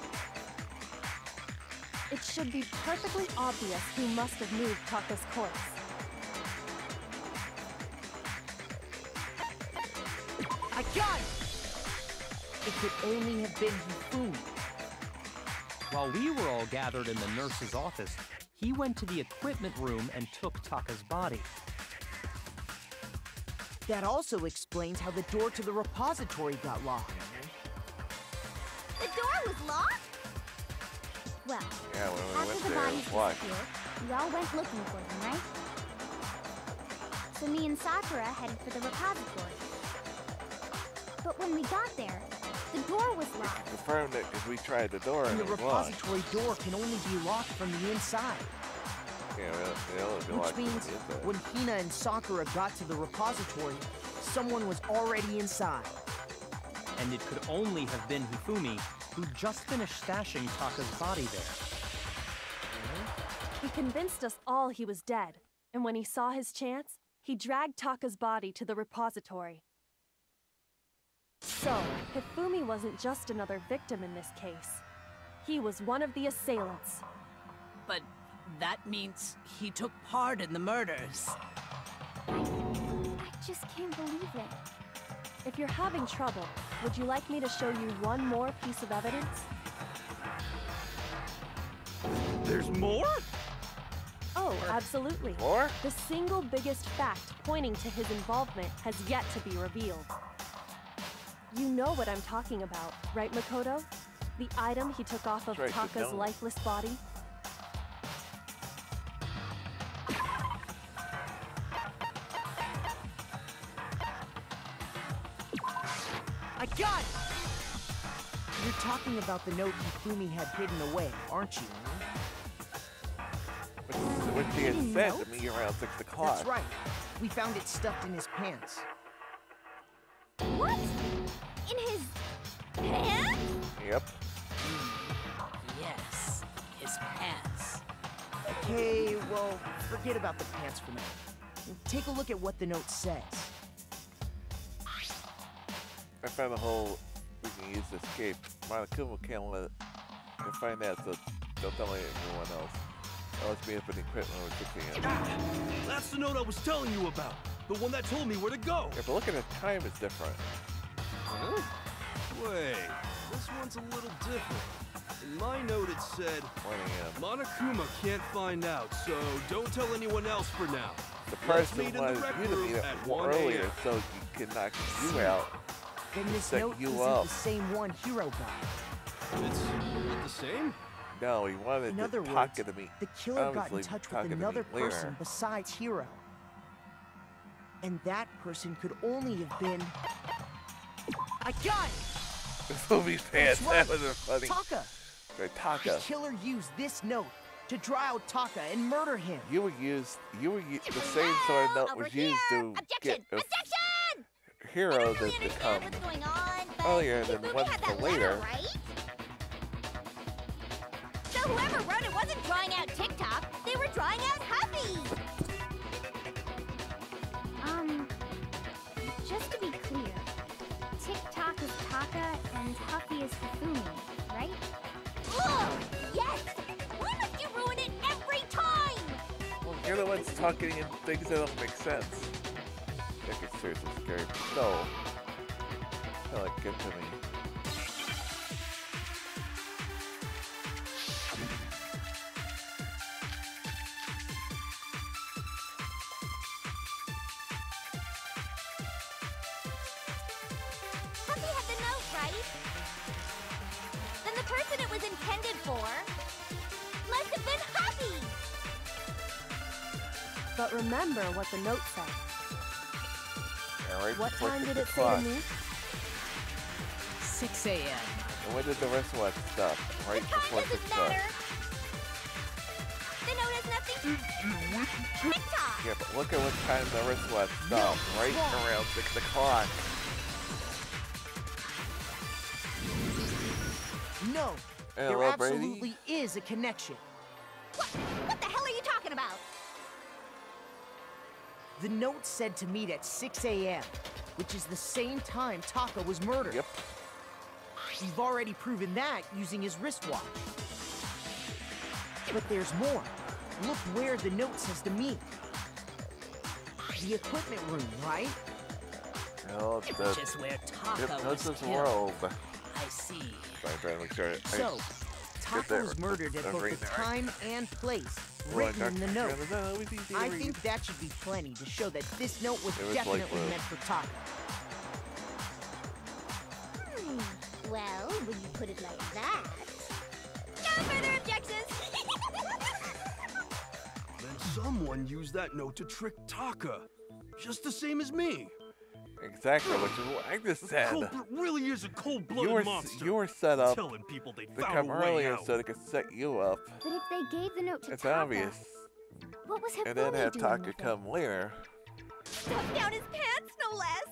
It should be perfectly obvious who must have moved Taka's corpse. I got it! It could only have been Hifumi. While we were all gathered in the nurse's office, he went to the equipment room and took Taka's body. That also explains how the door to the repository got locked. The door was locked? Well, Yeah, when we after went the there, it bodies was locked. disappeared, we all went looking for them, right? So me and Sakura headed for the repository. But when we got there, the door was locked. Confirmed it because we tried the door and And it the was locked. repository door can only be locked from the inside. Yeah, well, they only been Which locked from means the inside. when Hina and Sakura got to the repository, someone was already inside. And it could only have been Hifumi, who just finished stashing Taka's body there. He convinced us all he was dead, and when he saw his chance, he dragged Taka's body to the repository. So, Hifumi wasn't just another victim in this case. He was one of the assailants. But That means he took part in the murders. I just can't believe it. If you're having trouble, would you like me to show you one more piece of evidence? There's more? Oh, absolutely. More? The single biggest fact pointing to his involvement has yet to be revealed. You know what I'm talking about, right, Makoto? The item he took off of That's right, Taka's don't. lifeless body? I got it! You're talking about the note Hifumi had hidden away, aren't you? Which he had sent to me around 6 o'clock. That's right. We found it stuffed in his pants. What? In his pants? Yep. Yes, his pants. Okay, well, forget about the pants for now. Take a look at what the note says. I found a hole we can use to escape. Monokuma can't let it find out, so don't tell anyone else. Let's be up in equipment when we're fixing it. That's the note I was telling you about. The one that told me where to go. Yeah, but look at the time, it's different. Huh? Wait, this one's a little different. In my note it said, 1 a.m. Monokuma can't find out, so don't tell anyone else for now. The Let's person meet in the wanted rec you to room meet at up 1 earlier a.m. so he could knock you out. Then this set note you isn't up. the same one Hiro got. It's not the same? No, he wanted In other to words, Taka to meet. the killer got in obviously touch Taka with to another meet later. person besides Hiro. And that person could only have been... I got it! This movie's pants. That's right. That was funny. Taka! Right, The Taka. killer used this note to draw out Taka and murder him. You were used. The same sort of note Over was here! used to Objection! get a Objection! I hero don't to really become understand what's going on, but earlier than Hifumi one had for that later. letter, right? So whoever wrote it wasn't drawing out TikTok, they were drawing out Happy! Just to be clear, TikTok is Taka and Huffy is Hifumi, right? Ugh! Yes! Why must you ruin it every time? Well, you're the ones talking in things that don't make sense. That gets seriously scary. So, like, get to me. Huffy had the note, right? Then the person it was intended for must have been Happy! But remember what the note said. All right, What before time 6 did it say o'clock. to me? 6 a.m. And when did the rest of us stop? Right The time before 6 doesn't o'clock. matter! The note has nothing TikTok! Yeah, but look at what time the rest of us stopped. Right around 6 o'clock. No, Hello, there Brady. absolutely is a connection. What the hell are you talking about? The note said to meet at 6 a.m., which is the same time Taka was murdered. Yep. We've already proven that using his wristwatch. But there's more. Look where the note says to meet. The equipment room, right? No, Which the is where Taka was hypnosis killed. world. I see. I'm trying to make sure. So, Taka was murdered at both the time and place written in the note. I think that should be plenty to show that this note was It was definitely like, meant for Taka. Well, when you put it like that... No further objections! Then someone used that note to trick Taka. Just the same as me. Exactly what I just said. Culprit really is a cold-blooded monster. You were set up Telling people they to found come a way earlier out. so they could set you up. But if they gave the note to It's Taka, obvious. what was Hifumi And then have doing Taka with it? come later. Stuffed down his pants, no less!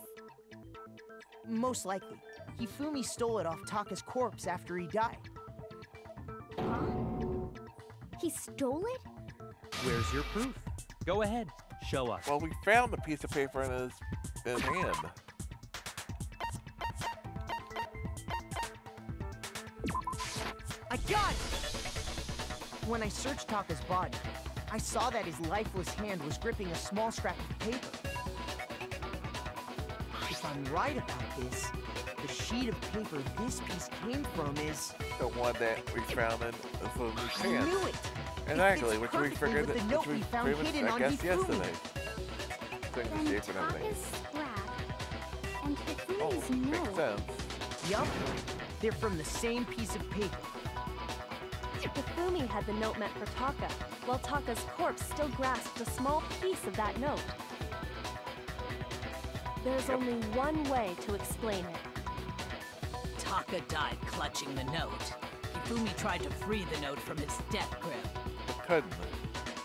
Most likely, Hifumi stole it off Taka's corpse after he died. Huh? He stole it? Where's your proof? Go ahead, show us. Well, we found the piece of paper in his hand. I got it! When I searched Taka's body, I saw that his lifeless hand was gripping a small scrap of paper. If I'm right about this, the sheet of paper this piece came from is... The one that we found in the Fumi's I hand. knew it! Exactly, It which fits we perfectly figured with the that, note which we we found pretty much, hidden I on guess, Hifumi. yesterday. Thing the Then shape and everything. Taka's scrap and Oh, Hifumi's makes note. sense. Yup, they're from the same piece of paper. Hifumi had the note meant for Taka, while Taka's corpse still grasped a small piece of that note. There's only one way to explain it. Taka died clutching the note. Hifumi tried to free the note from his death grip, Couldn't.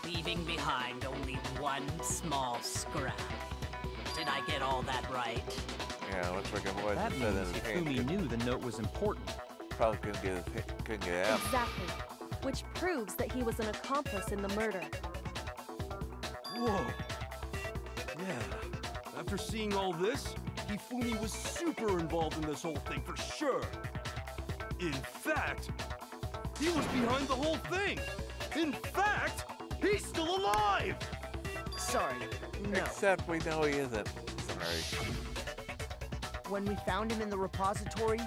leaving behind only one small scrap. Did I get all that right? Yeah, looks like it was. That It said in means his hand. Hifumi knew the note was important. Probably couldn't get it out. Exactly. Which proves that he was an accomplice in the murder. Whoa. Yeah. After seeing all this, Hifumi was super involved in this whole thing for sure. In fact, he was behind the whole thing. In fact, he's still alive! Sorry, no. Except we know he isn't. Sorry. When we found him in the repository,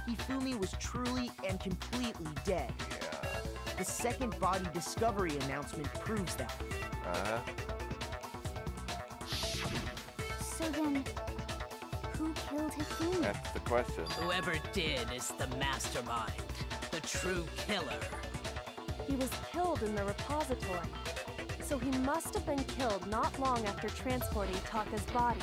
Hifumi was truly and completely dead. Yeah. The second body discovery announcement proves that. Uh-huh. So then, who killed Hifumi? That's the question. Whoever did is the mastermind, the true killer. He was killed in the repository, so he must have been killed not long after transporting Taka's body.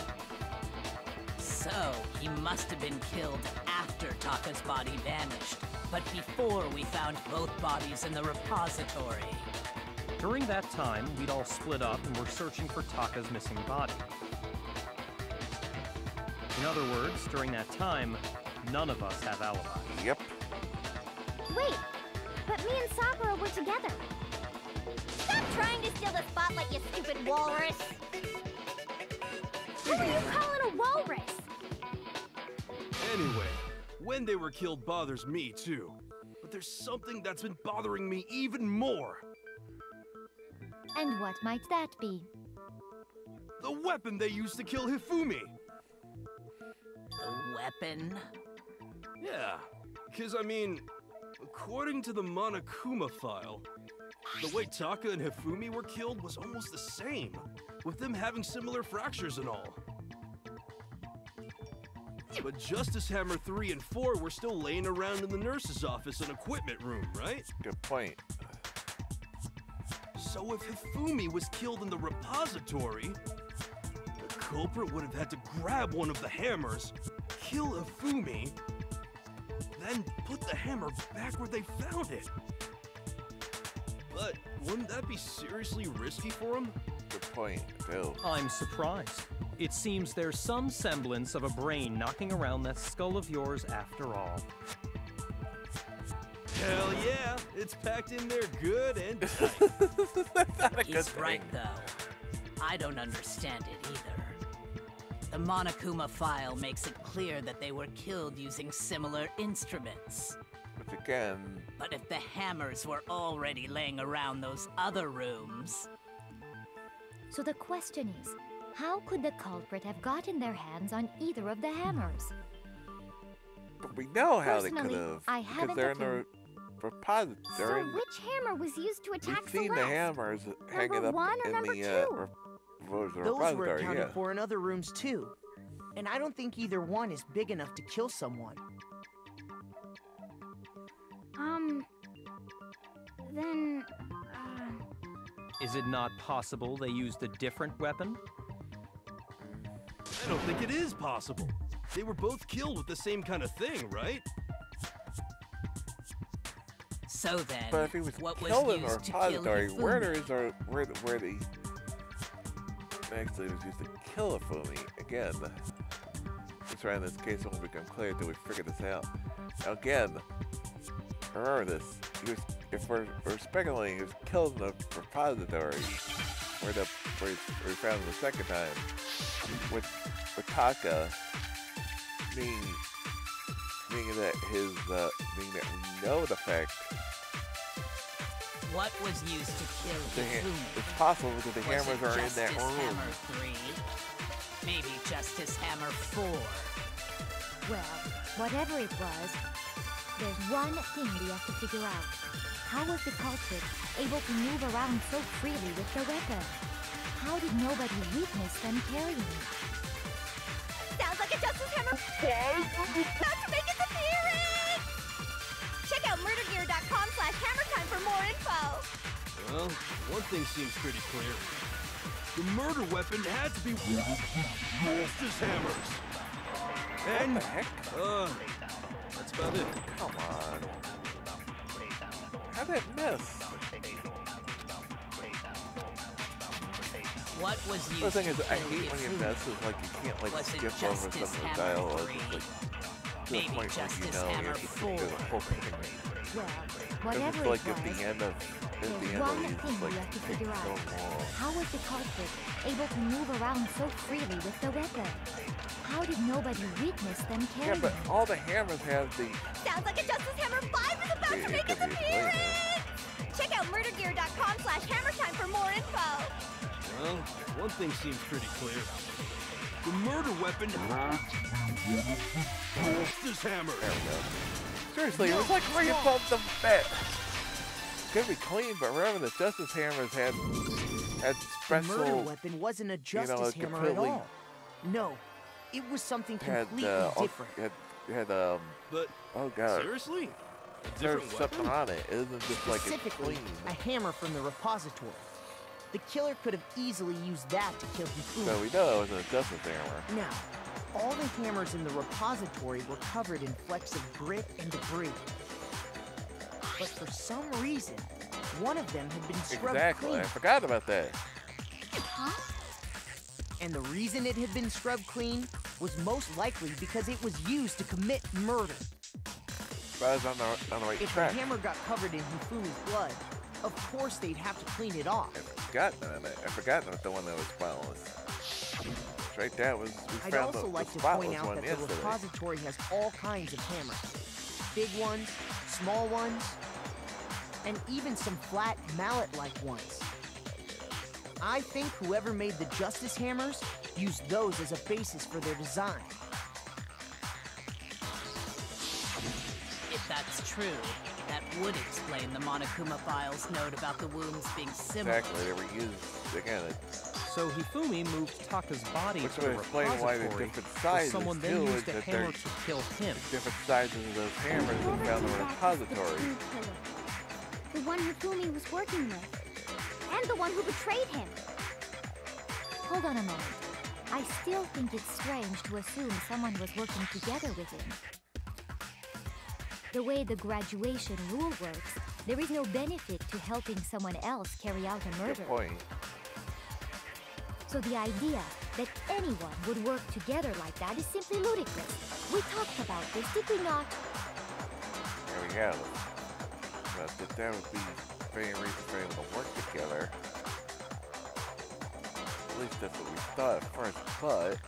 So, he must have been killed after Taka's body vanished, but before we found both bodies in the repository. During that time, we'd all split up and were searching for Taka's missing body. In other words, during that time, none of us have alibis. Yep. Wait, but me and Sakura were together. Stop trying to steal the spotlight, you stupid walrus! Who are you calling a walrus? Anyway, when they were killed bothers me too. But there's something that's been bothering me even more. And what might that be? The weapon they used to kill Hifumi. The weapon? Yeah, because I mean, according to the Monokuma file, the way Taka and Hifumi were killed was almost the same, with them having similar fractures and all. But Justice Hammer 3 and 4 were still laying around in the nurse's office and equipment room, right? Good point. So if Hifumi was killed in the repository, the culprit would have had to grab one of the hammers, kill Hifumi, then put the hammer back where they found it. But wouldn't that be seriously risky for him? Good point, too. I'm surprised. It seems there's some semblance of a brain knocking around that skull of yours after all. Hell yeah, it's packed in there good and That's not a good He's thing. right, though. I don't understand it either. The Monokuma file makes it clear that they were killed using similar instruments. Which again, But if the hammers were already laying around those other rooms... So the question is, how could the culprit have gotten their hands on either of the hammers? but we know how they could Personally, have. I Because haven't they're a in the clue. repository. So which hammer was used to attack We've seen Celeste? the hammers hanging up one or in number the, two? Those were repository, accounted yeah. for in other rooms too. And I don't think either one is big enough to kill someone. Then, Is it not possible they used a different weapon? I don't think it is possible. They were both killed with the same kind of thing, right? So then, But if he was what killed was in the used to kill repository, where Hifumi? where the actually was used to kill Hifumi again. That's right. In this case, it won't become clear until we figure this out. Now again, remember this. He was, if we're speculating, he was killed in the repository where we found him the second time. With Taka, meaning that we know the fact What was used to kill Hifumi? It's possible that the Was hammers it are in that Justice room. Hammer 3? Maybe Justice Hammer 4? Well, whatever it was, there's one thing we have to figure out. How was the culprit able to move around so freely with the weapon? How did nobody witness them carrying it? Sounds like a Justice Hammer about to make its appearance! Check out murdergear.com/hammertime for more info. Well, one thing seems pretty clear. The murder weapon had to be Justice Hammers. And, What the heck? that's about it. Come on. How'd that miss? What was used The thing to is, kill I hate when you Hifumi? miss. Is like you can't like Was it skip over some Justice of the Hammer dialogue. 3? It's like to the Maybe point where Justice you know Hammer you have to go 4? the whole thing. Well, Because whatever it's like it at the was, end of there's one these, thing like we have to takes figure so out. long. How was the culprit able to move around so freely with the weapon? How did nobody witness them Yeah, carrying but it? all the hammers have the. Sounds like a Justice Hammer 5 is about to It make could its be explained. appearance! Check out murdergear.com/hammertime for more info. Well, one thing seems pretty clear. The murder weapon Justice Hammers. There we go. Seriously, it was like right above the bed. It's gonna be clean, but remember the Justice Hammers had The murder special. weapon wasn't a Justice Hammer at completely- all. No, it was something Had completely different. had But, oh god, seriously? A there's different something weapon? on it. It isn't just like it's Specifically, clean. a hammer from the repository. The killer could have easily used that to kill Hifumi. So we know it was a Justice Hammer. Now, all the hammers in the repository were covered in flecks of grit and debris. But for some reason, one of them had been scrubbed Exactly. clean. I forgot about that. And the reason it had been scrubbed clean was most likely because it was used to commit murder. But I was on the right If track. the hammer got covered in Hifumi's blood, of course they'd have to clean it off. I forgot about the one that was spotless. Right there was. We I'd found also the like to spotless point out one that the yesterday. repository has all kinds of hammers. Big ones, small ones, and even some flat mallet-like ones. I think whoever made the Justice Hammers used those as a basis for their design. If that's true, that would explain the Monokuma Files note about the wounds being similar. Exactly. They were used again. So Hifumi moved Taka's body Which to the would explain why the repository, different where sizes someone then too, is used a that hammer they're to kill him. different sizes of those hammers Whoever and found in did the that is the repository. true killer. The one Hifumi was working with. And the one who betrayed him. Hold on a moment. I still think it's strange to assume someone was working together with him. The way the graduation rule works, there is no benefit to helping someone else carry out a murder. Good point. So the idea that anyone would work together like that is simply ludicrous. We talked about this, did we not? There we go. But that would be very reason for them to work together. At least that's what we thought at first, but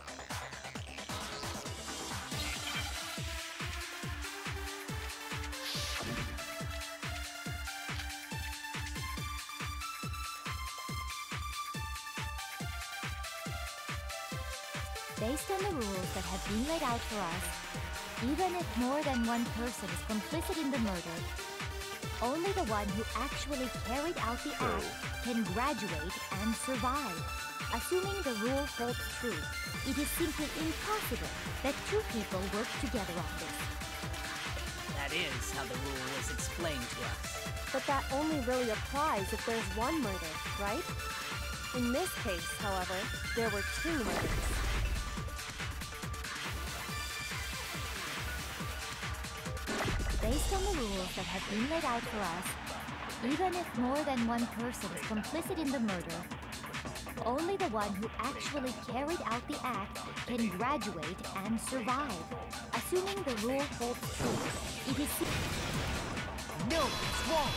Based on the rules that have been laid out for us, even if more than one person is complicit in the murder, only the one who actually carried out the act can graduate and survive. Assuming the rule holds true, it is simply impossible that two people work together on this. That is how the rule was explained to us. But that only really applies if there's one murder, right? In this case, however, there were two murders. Based on the rules that have been laid out for us, even if more than one person is complicit in the murder, only the one who actually carried out the act can graduate and survive. Assuming the rule holds true, it is... No, it's wrong!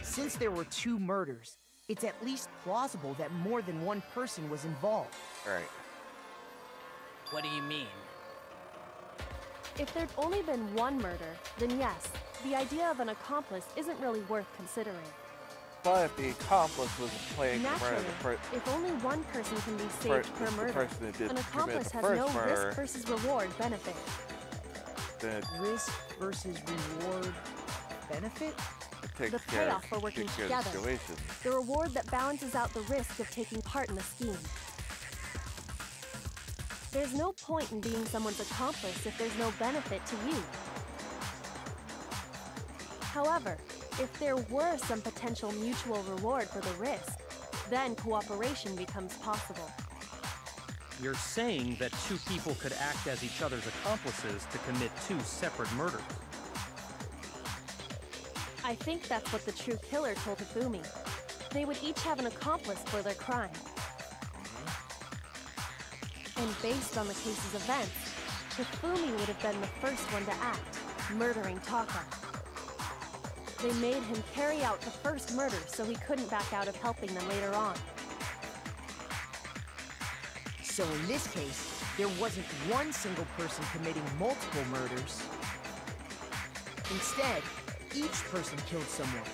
Since there were two murders, it's at least plausible that more than one person was involved. right. What do you mean? If there'd only been one murder, then yes, the idea of an accomplice isn't really worth considering. But if the accomplice was playing the Naturally, murder, if only one person can be saved per murder, person that did an accomplice commit has the no first murder, risk versus reward benefit. then Risk versus reward benefit? it takes The care payoff of, for working takes care of the together. situation. The reward that balances out the risk of taking part in the scheme. There's no point in being someone's accomplice if there's no benefit to you. However, if there were some potential mutual reward for the risk, then cooperation becomes possible. You're saying that two people could act as each other's accomplices to commit two separate murders. I think that's what the true killer told Hifumi. They would each have an accomplice for their crime. And based on the case's events, Hifumi would have been the first one to act, murdering Taka. They made him carry out the first murder so he couldn't back out of helping them later on. So in this case, there wasn't one single person committing multiple murders. Instead, each person killed someone,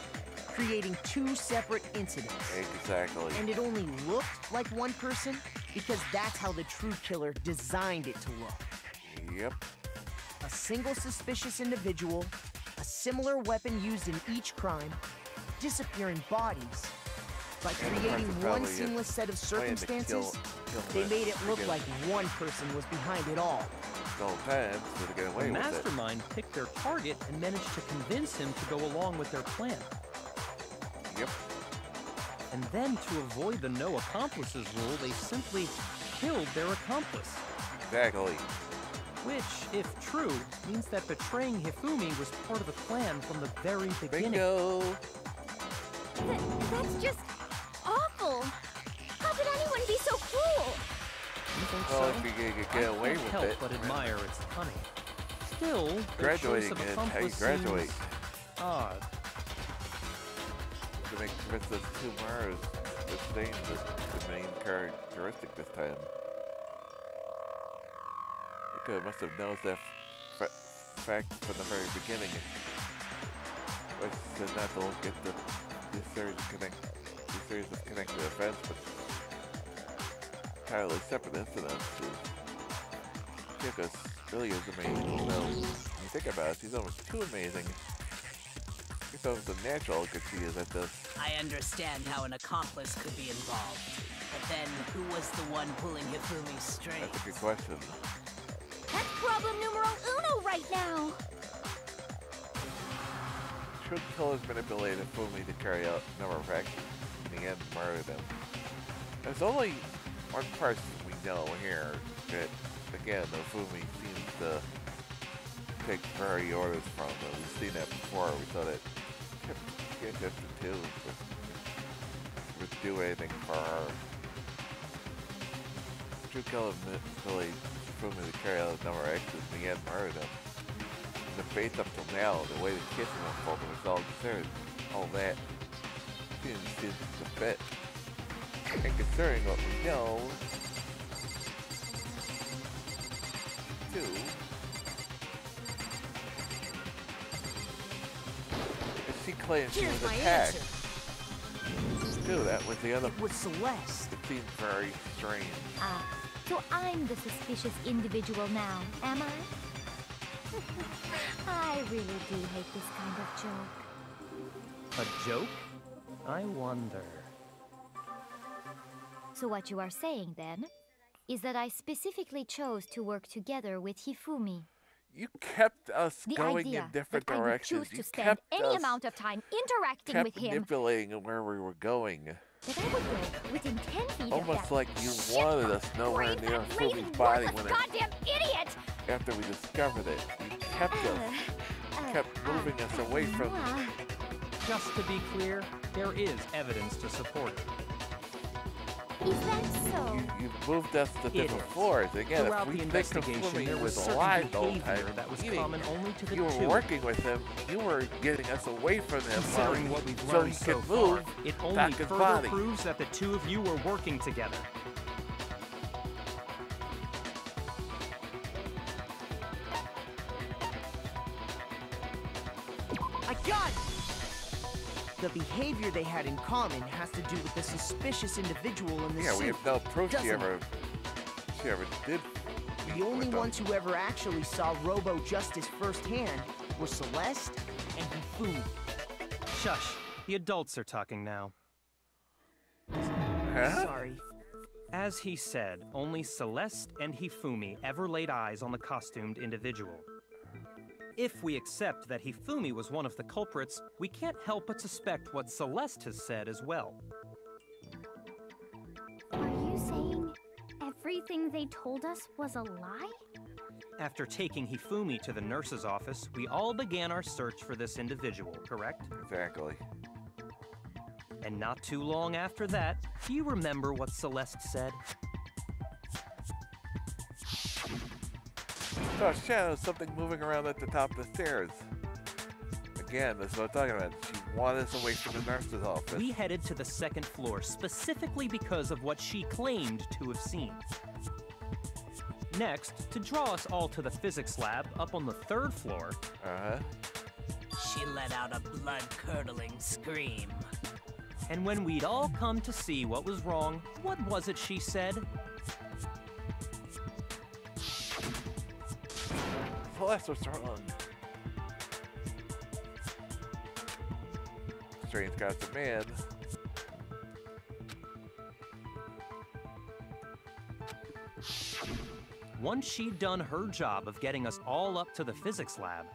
creating two separate incidents. Exactly. And it only looked like one person because that's how the true killer designed it to look. Yep. A single suspicious individual, a similar weapon used in each crime, disappearing bodies. By And the creating person one probably is seamless set of planning to kill circumstances, they the made it look freaking like one person was behind it all. whole time so to get away The with it. mastermind picked their target and managed to convince him to go along with their plan. Yep. And then, to avoid the no accomplices rule, they simply killed their accomplice. Exactly. Which, if true, means that betraying Hifumi was part of the plan from the very beginning. Bingo. That's just awful. How could anyone be so cruel? You think Well, so? if you could I get away can't with help it. but admire its cunning. Still, their Graduating choice of is how you accomplice graduate. seems odd. To make Princess Tumaru's disdain the main characteristic this time. Because must have known that fact from the very beginning. But said not to look at these series of connected events, but entirely separate incidents. Taka's really is amazing. So when you think about it, she's almost too amazing. It's almost unnatural because she is at this. I understand how an accomplice could be involved. But then, who was the one pulling Hifumi's strings? That's a good question. That's problem numero uno right now. Should killers manipulate Hifumi to carry out a number of actions in the end murder them? There's only one person we know here that, again, Hifumi seems to take very orders from. We've seen that before. We thought it can't just the two would do anything for her. True killer manipulate Hifumi to carry out a number of actions in the end murder them. The faith up till now, the way the kissing unfolded was all absurd. All that seems to fit. And considering what we know, too, if she claims she was attacked, too, that was the other. It was Celeste. It seems very strange. Ah, so I'm the suspicious individual now, am I? I really do hate this kind of joke. A joke? I wonder. So what you are saying, then, is that I specifically chose to work together with Hifumi. You kept us The going idea in different that directions. I would choose You to spend kept any us amount of time interacting with him, manipulating where we were going. that I would go within 10 feet of Almost that like you shit wanted us nowhere brain near fat, lazy, Hifumi's body worthless when it, goddamn idiot! after we discovered it. You kept us, kept moving us away from it. Just to be clear, there is evidence to support it. Is that so? You moved us to different is. floors. Again, Throughout if we the think of investigation, Hifumi there was was certain alive the whole behavior time, that was eating, common only to the you two. were working with him. You were getting us away from him Considering what we've so learned he so could far, move it only Taka's further body. proves that the two of you were working together. God! The behavior they had in common has to do with the suspicious individual in the suit. Yeah, we have no proof she doesn't ever did. The only ones who ever actually saw Robo Justice firsthand were Celeste and Hifumi. Shush. The adults are talking now. Huh? Sorry. As he said, only Celeste and Hifumi ever laid eyes on the costumed individual. If we accept that Hifumi was one of the culprits, we can't help but suspect what Celeste has said as well. Are you saying everything they told us was a lie? After taking Hifumi to the nurse's office, we all began our search for this individual, correct? Exactly. And not too long after that, do you remember what Celeste said? Saw a shadow, something moving around at the top of the stairs. Again, that's what I'm talking about. She wanted us away from the nurse's office. We headed to the second floor specifically because of what she claimed to have seen. Next, to draw us all to the physics lab up on the third floor, She let out a blood-curdling scream. and when we'd all come to see what was wrong, what was it she said? Celeste was wrong. Strange got the man. Once she'd done her job of getting us all up to the physics lab,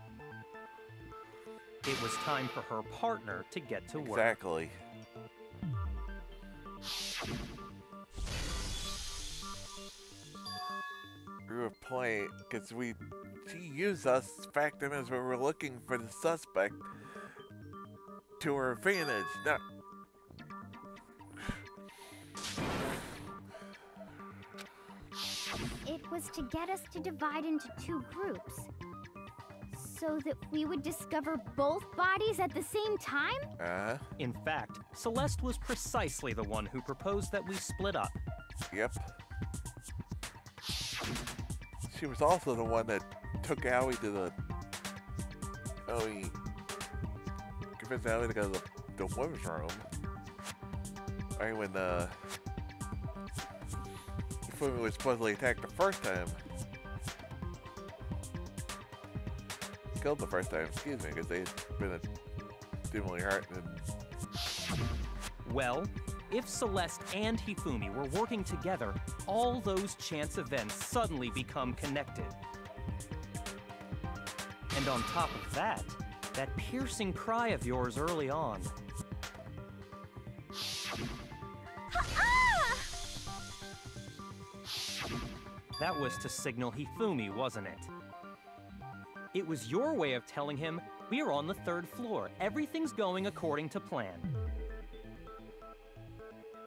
it was time for her partner to get to work. Exactly. We were playing because she used us, fact them as we were looking for the suspect to her advantage. Now, It was to get us to divide into two groups, so that we would discover both bodies at the same time? In fact, Celeste was precisely the one who proposed that we split up. Yep. She was also the one that took Allie to the... convinced Allie to go to the women's room. Right when Fumi was supposedly attacked the first time. Killed the first time, excuse me, because they'd been extremely hurt. Well, if Celeste and Hifumi were working together, all those chance events suddenly become connected. And on top of that, that piercing cry of yours early on. That was to signal Hifumi, wasn't it? It was your way of telling him, we're on the third floor, everything's going according to plan.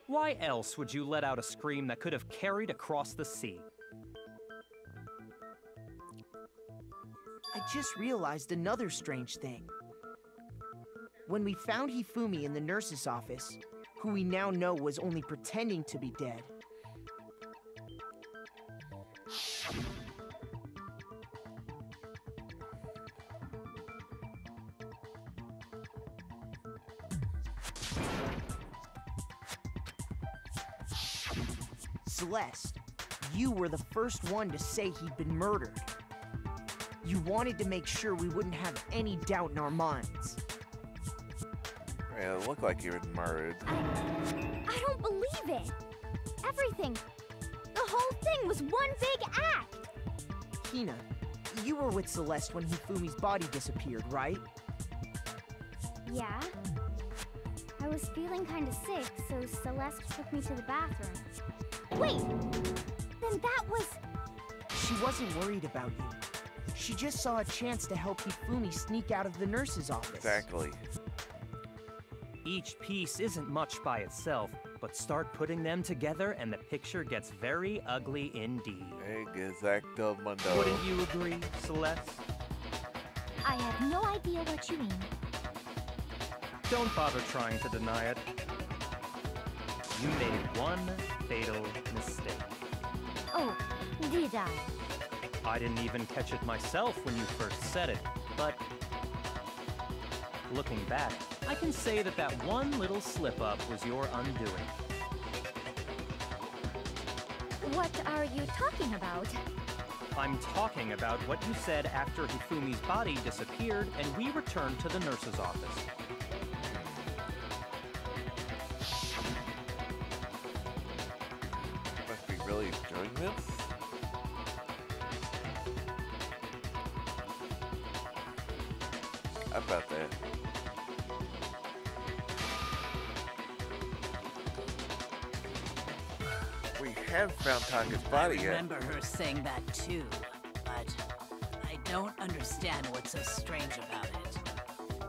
Why else would you let out a scream that could have carried across the sea? I just realized another strange thing. When we found Hifumi in the nurse's office, who we now know was only pretending to be dead, Celeste, you were the first one to say he'd been murdered. You wanted to make sure we wouldn't have any doubt in our minds. Yeah, it looked like he was murdered. I don't believe it. Everything, the whole thing was one big act. Hina, you were with Celeste when Hifumi's body disappeared, right? Yeah. I was feeling kind of sick, so Celeste took me to the bathroom. Wait! Then that was... She wasn't worried about you. She just saw a chance to help Hifumi sneak out of the nurse's office. Exactly. Each piece isn't much by itself, but start putting them together and the picture gets very ugly indeed. Exacto mundo. Wouldn't you agree, Celeste? I have no idea what you mean. Don't bother trying to deny it. You made one fatal mistake. Oh, did I? I didn't even catch it myself when you first said it, but... Looking back, I can say that that one little slip-up was your undoing. What are you talking about? I'm talking about what you said after Hifumi's body disappeared and we returned to the nurse's office. Must be really enjoying this. How about that? We haven't found Taka's body I yet. remember her saying that too, but I don't understand what's so strange about it.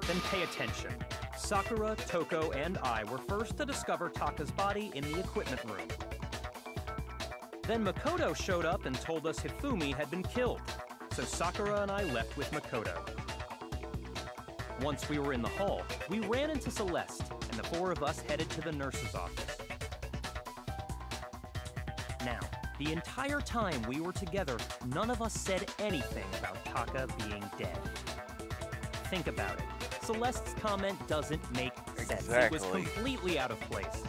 Then pay attention. Sakura, Toko, and I were first to discover Taka's body in the equipment room. Then Makoto showed up and told us Hifumi had been killed, so Sakura and I left with Makoto. Once we were in the hall, we ran into Celeste, and the four of us headed to the nurse's office. Now, the entire time we were together, none of us said anything about Taka being dead. Think about it. Celeste's comment doesn't make sense. It was Exactly. completely out of place.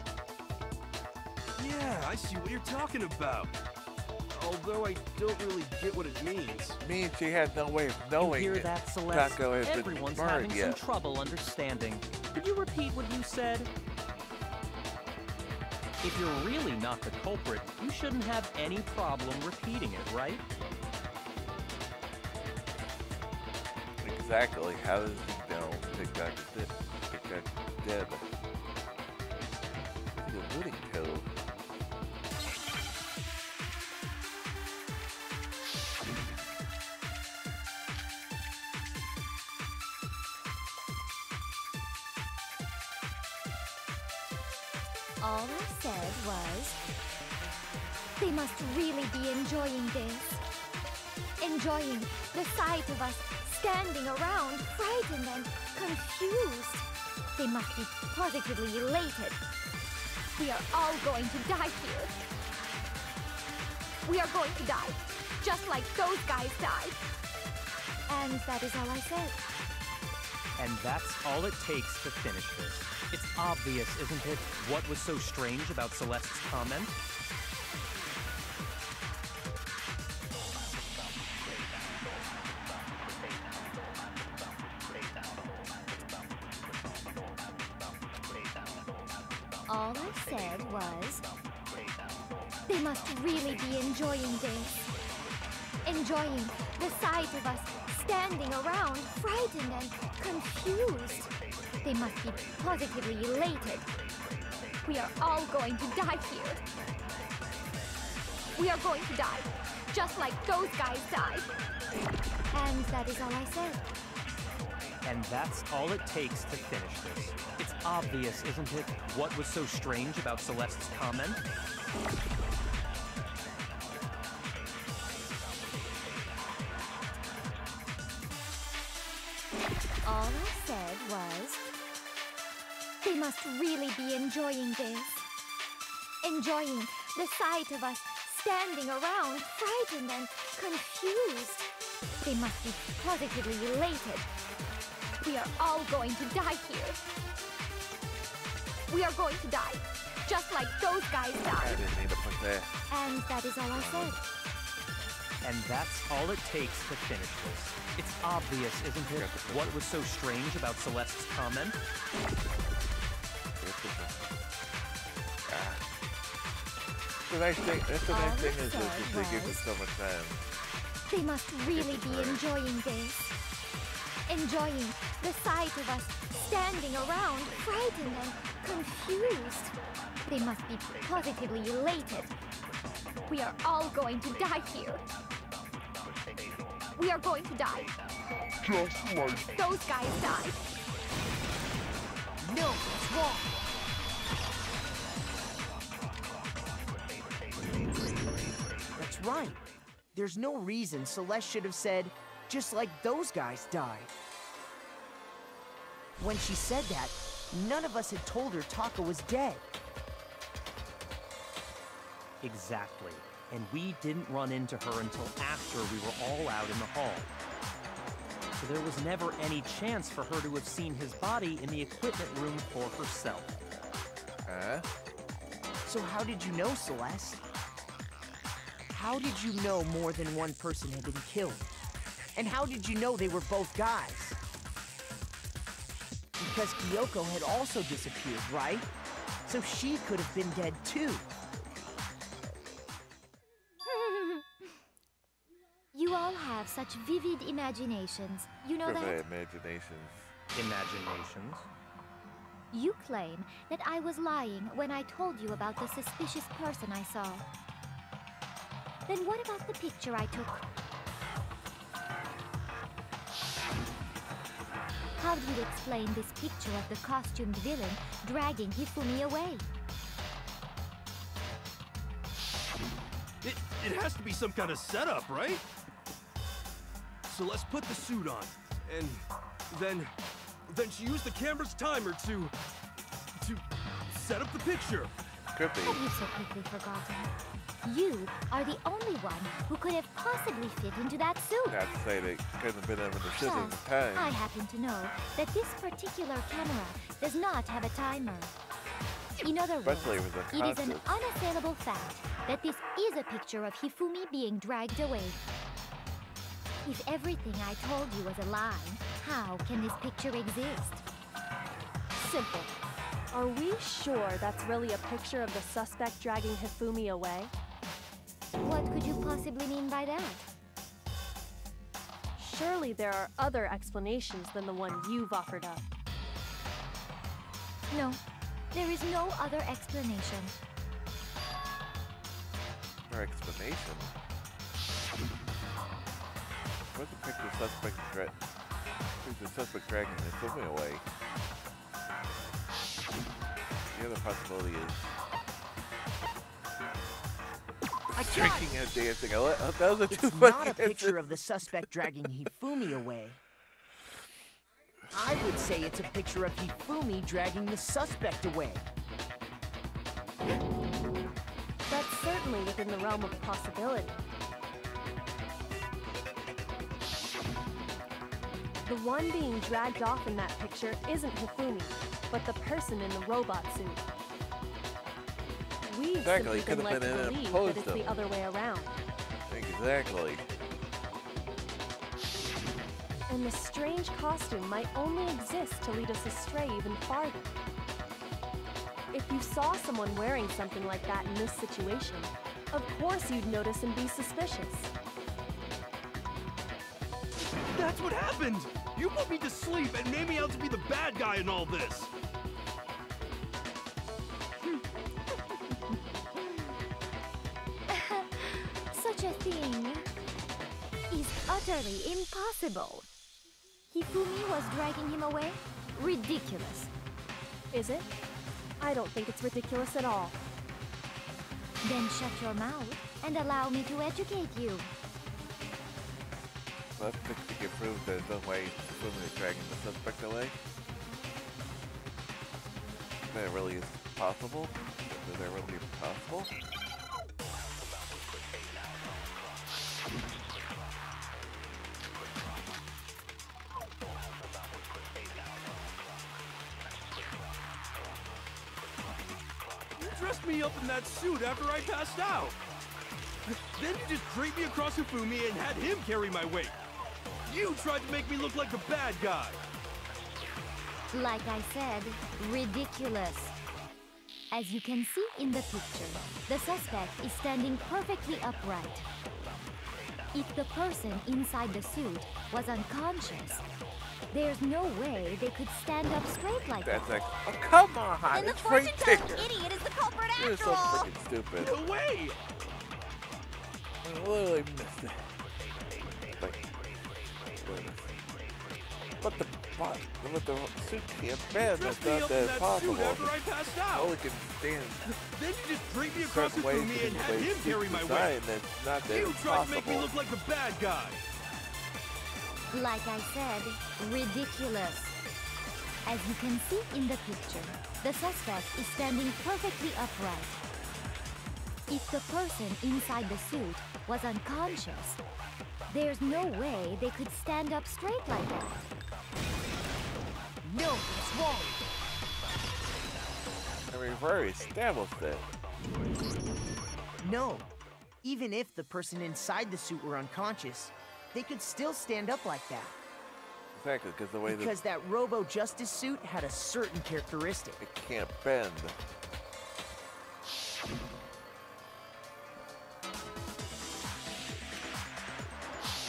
Yeah, I see what you're talking about. Although I don't really get what it means. Means she had no way of You knowing hear it. that, Celeste? Taka has been Everyone's murdered having some yet. trouble understanding. Could you repeat what you said? If you're really not the culprit, you shouldn't have any problem repeating it, right? Exactly. How does he know Taka's dead? What's he alluding to? All I said was, they must really be enjoying this. Enjoying the sight of us standing around, frightened and confused. They must be positively elated. We are all going to die here. We are going to die, just like those guys died. And that is all I said. And that's all it takes to finish this. It's obvious, isn't it, what was so strange about Celeste's comment? All I said was, they must really be enjoying this. Enjoying the sight of us standing around, frightened and confused. They must be positively elated. We are all going to die here. We are going to die, just like those guys died. And that is all I said. And that's all it takes to finish this. It's obvious, isn't it, what was so strange about Celeste's comment? All I said was, they must really be enjoying this. Enjoying the sight of us standing around, frightened and confused. They must be positively elated. We are all going to die here. We are going to die, just like those guys I died. didn't need to put that. And that is all I said. And that's all it takes to finish this. It's obvious, isn't it, what was so strange about Celeste's comment? The nice thing, that's the All nice I thing is said that they give us was- so much time. They must really be Right. enjoying this. Enjoying the sight of us standing around, frightened and confused. They must be positively elated. We are all going to die here. We are going to die, Just like those guys died. No, it's wrong. That's right. There's no reason Celeste should have said, just like those guys died. When she said that, none of us had told her Taka was dead. Exactly. And we didn't run into her until after we were all out in the hall. so there was never any chance for her to have seen his body in the equipment room for herself. Huh? So how did you know, Celeste? How did you know more than one person had been killed? And how did you know they were both guys? Because Kyoko had also disappeared, right? So she could have been dead too. You all have such vivid imaginations. You know that? Imaginations. Imaginations? You claim that I was lying when I told you about the suspicious person I saw. Then what about the picture I took? How do you explain this picture of the costumed villain dragging Hifumi away? It has to be some kind of setup, right? So let's put the suit on, and then she used the camera's timer to set up the picture. Could be. Have you so quickly forgotten? You are the only one who could have possibly fit into that suit. Not to say they couldn't have been able to sit in the Plus, time. I happen to know that this particular camera does not have a timer. In other words, Especially with the it is an constant. unassailable fact that this is a picture of Hifumi being dragged away. If everything I told you was a lie, how can this picture exist? Simple. Are we sure that's really a picture of the suspect dragging Hifumi away? What could you possibly mean by that? Surely there are other explanations than the one you've offered up. No, there is no other explanation. Her explanation. What's the picture of the suspect dragging the filming away? The other possibility is drinking and dancing. Those are two It's not a funny picture of the suspect dragging Hifumi away. I would say it's a picture of Hifumi dragging the suspect away. That's certainly within the realm of possibility. The one being dragged off in that picture isn't Hifumi, but the person in the robot suit. We've Exactly, simply been could've led been to in believe opposed that it's them. the other way around. Exactly. And the strange costume might only exist to lead us astray even farther. If you saw someone wearing something like that in this situation, of course you'd notice and be suspicious. That's what happened! You put me to sleep and made me out to be the bad guy in all this! Such a thing is utterly impossible. Hifumi was dragging him away? Ridiculous. Is it? I don't think it's ridiculous at all. Then shut your mouth and allow me to educate you. Let's think to prove there's no way filming is dragging the suspect away. That really is possible? Is that really even possible? You dressed me up in that suit after I passed out! Then you just draped me across Hifumi and had him carry my weight! You tried to make me look like the bad guy! Like I said, ridiculous. As you can see in the picture, the suspect is standing perfectly upright. If the person inside the suit was unconscious, there's no way they could stand up straight like That's that. like, oh come on, Then the it's right there. fortune-telling idiot is the culprit You're after so all. freaking stupid. No way! I literally missed it. Like, but the suit can't bend. Dressed That's me not up in that that possible. suit after I passed out! All we can stand Then you just draped me across certain ways Hifumi and had him carry my weight! design that's not that You tried to make me possible. look like the bad guy! Like I said, ridiculous. As you can see in the picture, the suspect is standing perfectly upright. If the person inside the suit was unconscious, There's no way they could stand up straight like that. No, it's wrong. I mean, we've already established it. No. Even if the person inside the suit were unconscious, they could still stand up like that. Exactly, because the way Because that Robo-Justice suit had a certain characteristic. it can't bend.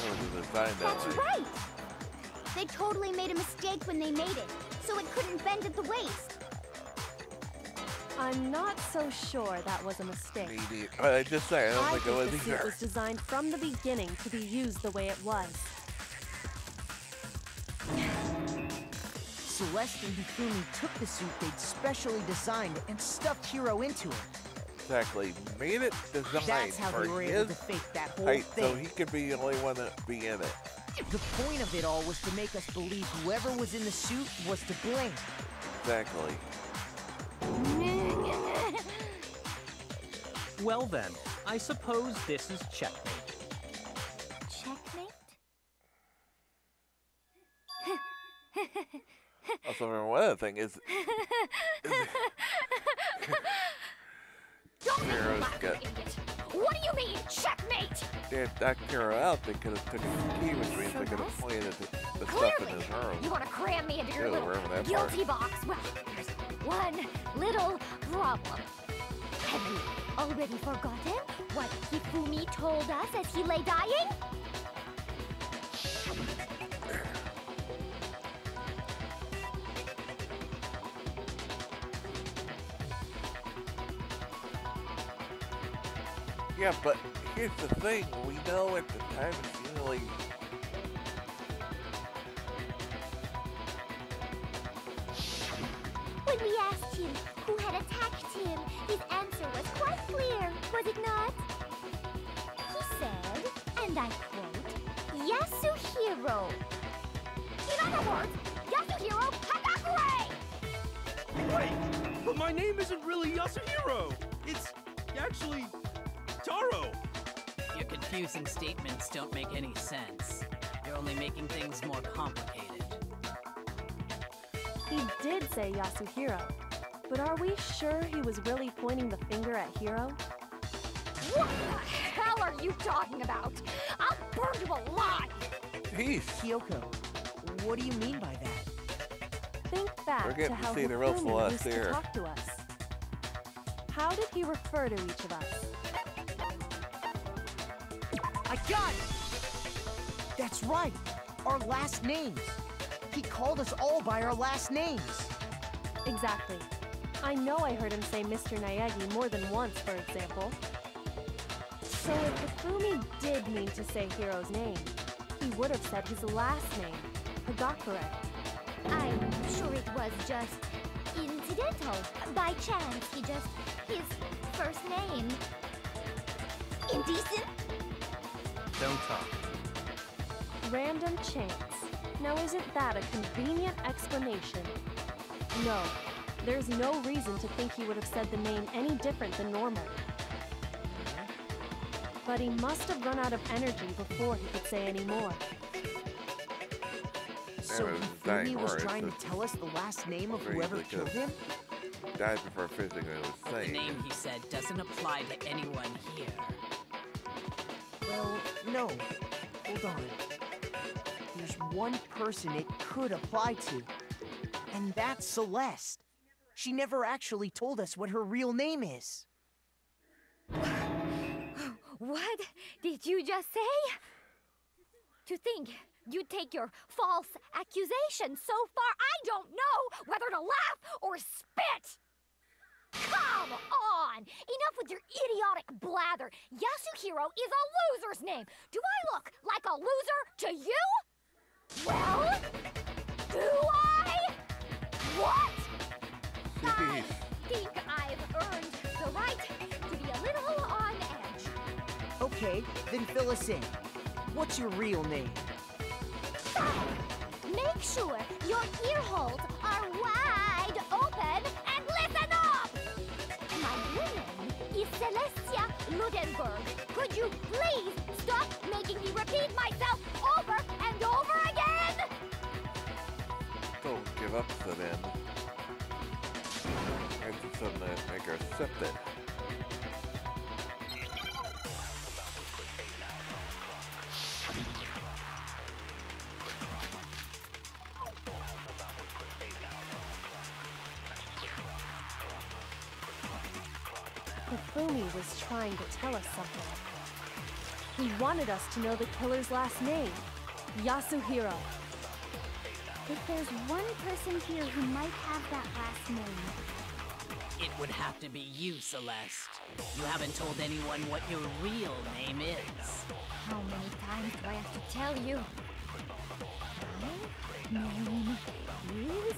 It was designed that That's way. right! They totally made a mistake when they made it, so it couldn't bend at the waist. I'm not so sure that was a mistake. Maybe. I just say I don't think it was the suit either. was designed from the beginning to be used the way it was. Celeste and Hifumi took the suit they'd specially designed and stuffed Hiro into it. Exactly. Made it designed That's how for they were able his to fake that whole height, thing. so he could be the only one to be in it. The point of it all was to make us believe whoever was in the suit was to blame. Exactly. Well then, I suppose this is checkmate. Checkmate? Also, one other thing is Don't make me Hero's laugh, got- you idiot! What do you mean, checkmate? they had knocked Hero out. They could have taken the key, which means they could have Celeste? planted the stuff Clearly, in his room. you want to cram me into your Yeah, little wherever that guilty box. Well, there's one little problem. Have you already forgotten what Hifumi told us as he lay dying? Yeah, but here's the thing. We know at the time it's usually When we asked him who had attacked him, his answer was quite clear, was it not? He said, and I quote, Yasuhiro. In other words, Yasuhiro Hagakure! Wait, but my name isn't really Yasuhiro. It's actually Taro. Your confusing statements don't make any sense. You're only making things more complicated. He did say Yasuhiro, but are we sure he was really pointing the finger at Hiro? What the hell are you talking about? I'll burn you alive! peace. Kyoko, what do you mean by that? Think We're back to getting to how see the real Hifumi Celeste used to here. talk to us. How did he refer to each of us? I got it! That's right! Our last names! He called us all by our last names! Exactly. I know I heard him say Mr. Naegi more than once, for example. So if Hifumi did mean to say Hiro's name, he would have said his last name, Hagakure. I'm sure it was just incidental. By chance, his first name. Indecent? Don't talk. Random chance. Now isn't that a convenient explanation? No, there's no reason to think he would have said the name any different than normal. But he must have run out of energy before he could say any more. So Yeah, it was Hifumi dying was words, trying to so- tell us the last name of Very whoever easily killed could've- him? Died before finishing what it was The saying. name he said doesn't apply to anyone here. Well, no. Hold on. There's one person it could apply to, and that's Celeste. She never actually told us what her real name is. What did you just say? To think you'd take your false accusation so far, I don't know whether to laugh or spit! Come on! Enough with your idiotic blather. Yasuhiro is a loser's name. Do I look like a loser to you? Well, do I? What? I think I've earned the right to be a little on edge. Okay, then fill us in. What's your real name? Make sure your ear holes are wide open and listen up! My real name is Celestia Ludenberg. Could you please stop making me repeat myself over and over again! Don't give up to the end. I did something to make her accept it. Hifumi was trying to tell us something. He wanted us to know the killer's last name, Yasuhiro. If there's one person here who might have that last name, It would have to be you, Celeste. You haven't told anyone what your real name is. How many times do I have to tell you? My name is...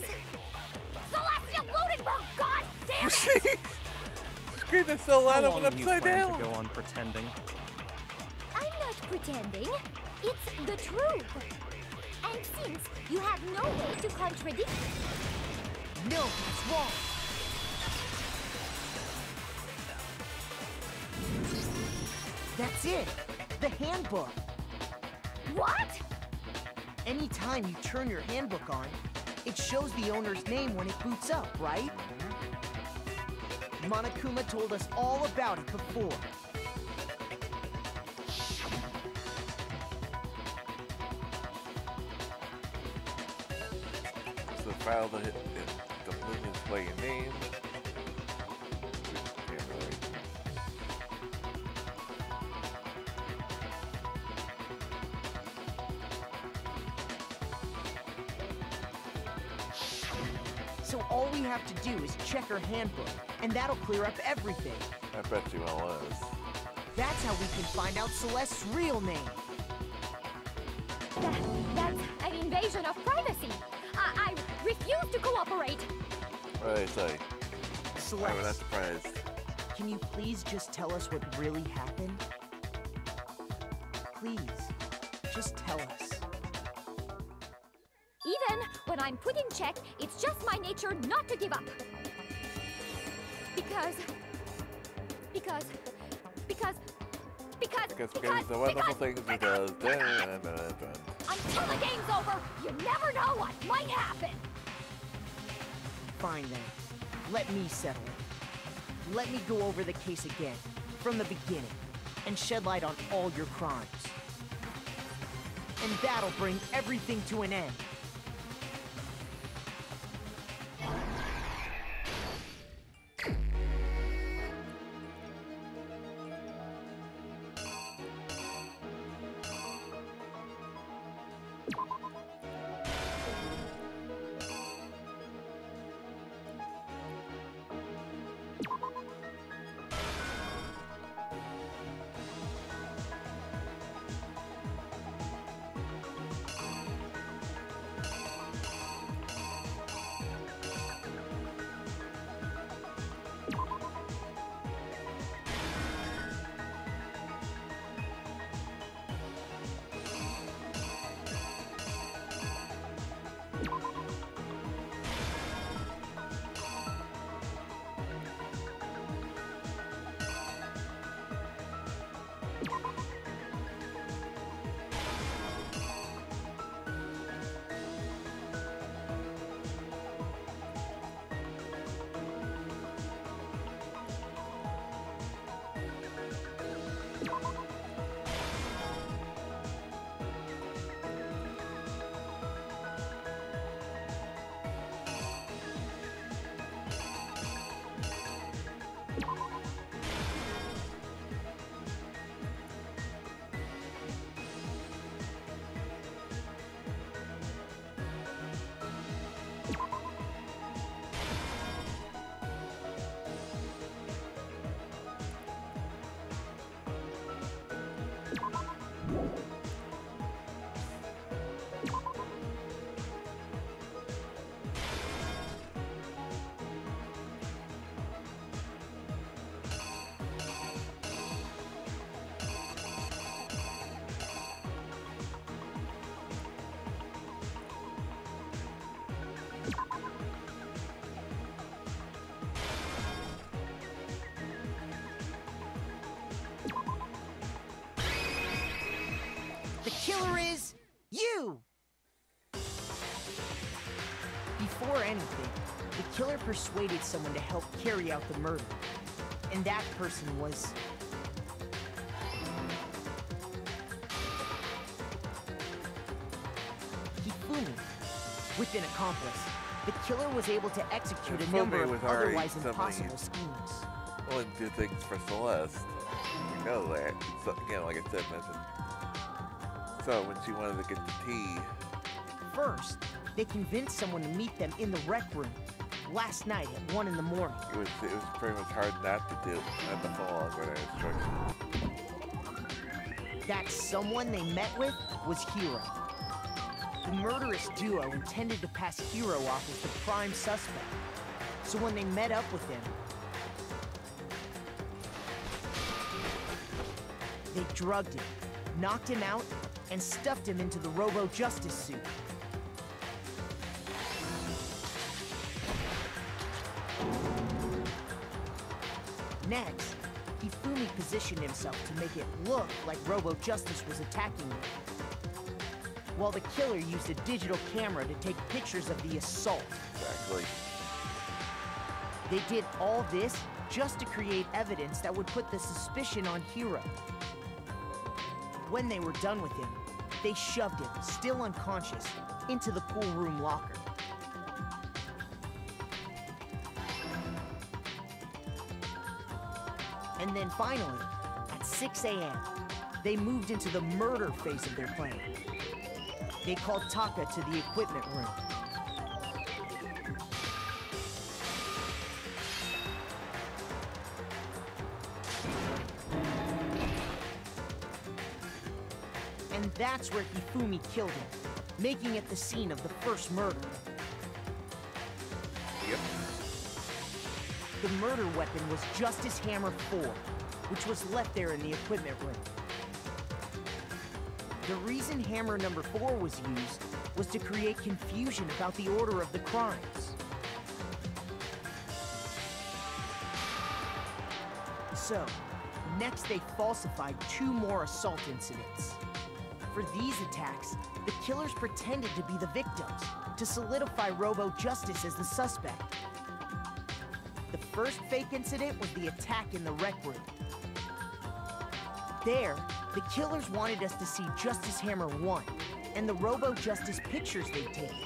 Celestial Lodenberg, god damn it! Screaming so loud I How went long do you upside plan down. to go on pretending? I'm not pretending. It's the truth. And since you have no way to contradict it, No, it's wrong. That's it. The handbook. what? Anytime you turn your handbook on, it shows the owner's name when it boots up, right? Monokuma told us all about it before. So file the moon display your name. Yeah, really. So all we have to do is check her handbook, and that'll clear up everything. I bet you all is. That's how we can find out Celeste's real name. That's an invasion of privacy. I refuse to cooperate. What did I say? I was not Celeste, surprised. can you please just tell us what really happened? Please, just tell us. Even when I'm put in check, it's just my nature not to give up. Because The wonderful things he does. Dun, dun, dun, dun. until the game's over, you never know what might happen. Fine then. Let me settle it. Let me go over the case again, from the beginning, and shed light on all your crimes. And that'll bring everything to an end. Before anything, the killer persuaded someone to help carry out the murder. And that person was... Hifumi. With an accomplice, the killer was able to execute a number of otherwise impossible schemes. Well, and do things for Celeste. You know that. So, again, like I said, mentioned. So when she wanted to get the tea... First, they convinced someone to meet them in the rec room last night at 1 in the morning. It was pretty much hard not to do, not to follow with their instructions. That someone they met with was Hiro. The murderous duo intended to pass Hiro off as the prime suspect. So when they met up with him, they drugged him, knocked him out, and stuffed him into the Robo-Justice suit. Next, Hifumi positioned himself to make it look like Robo-Justice was attacking him, while the killer used a digital camera to take pictures of the assault. Exactly. They did all this just to create evidence that would put the suspicion on Hiro. When they were done with him, they shoved him, still unconscious, into the pool room locker. And then finally, at 6 a.m., they moved into the murder phase of their plan. They called Taka to the equipment room. And that's where Hifumi killed him, making it the scene of the first murder. Yep. The murder weapon was Justice Hammer 4, which was left there in the equipment room. The reason Hammer number 4 was used was to create confusion about the order of the crimes. So, next they falsified 2 more assault incidents. For these attacks, the killers pretended to be the victims, to solidify Robo-Justice as the suspect. The first fake incident was the attack in the rec room. There, the killers wanted us to see Justice Hammer 1 and the Robo-Justice pictures they'd taken.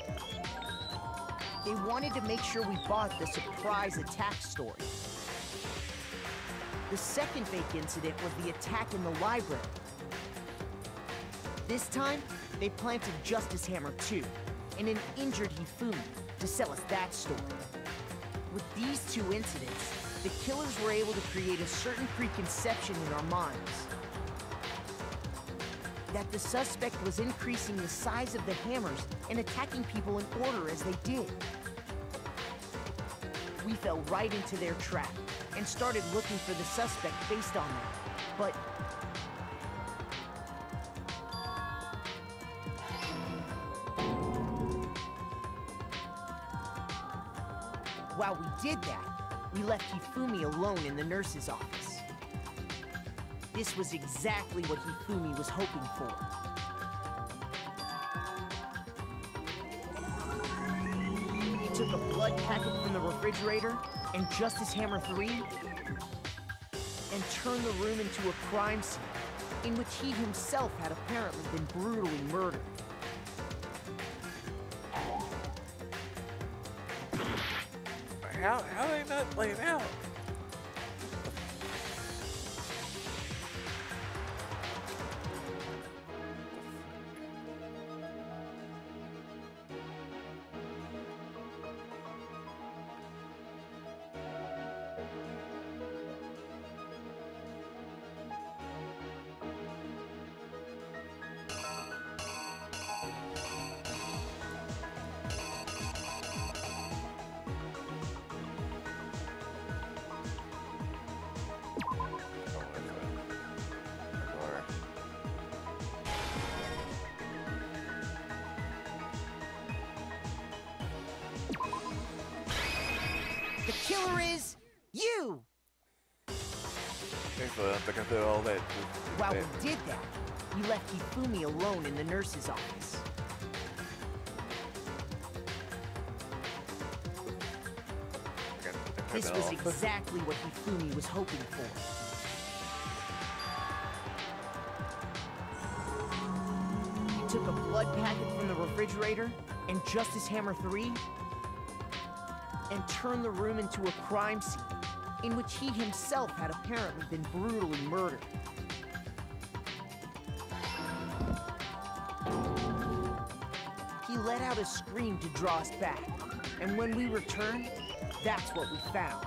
They wanted to make sure we bought the surprise attack story. The second fake incident was the attack in the library. This time, they planted Justice Hammer 2 and an injured Hifumi to sell us that story. With these 2 incidents, the killers were able to create a certain preconception in our minds that the suspect was increasing the size of the hammers and attacking people in order as they did. We fell right into their trap and started looking for the suspect based on that. But while we did that, we left Hifumi alone in the nurse's office. This was exactly what Hifumi was hoping for. He took a blood packet from the refrigerator and Justice Hammer 3 and turned the room into a crime scene in which he himself had apparently been brutally murdered. How are they not laying out? The killer is you! Excellent, I can do all that. While we did that, we left Hifumi alone in the nurse's office. This was exactly what Hifumi was hoping for. He took a blood packet from the refrigerator and Justice Hammer 3 and turned the room into a crime scene in which he himself had apparently been brutally murdered. He let out a scream to draw us back, and when we returned, that's what we found.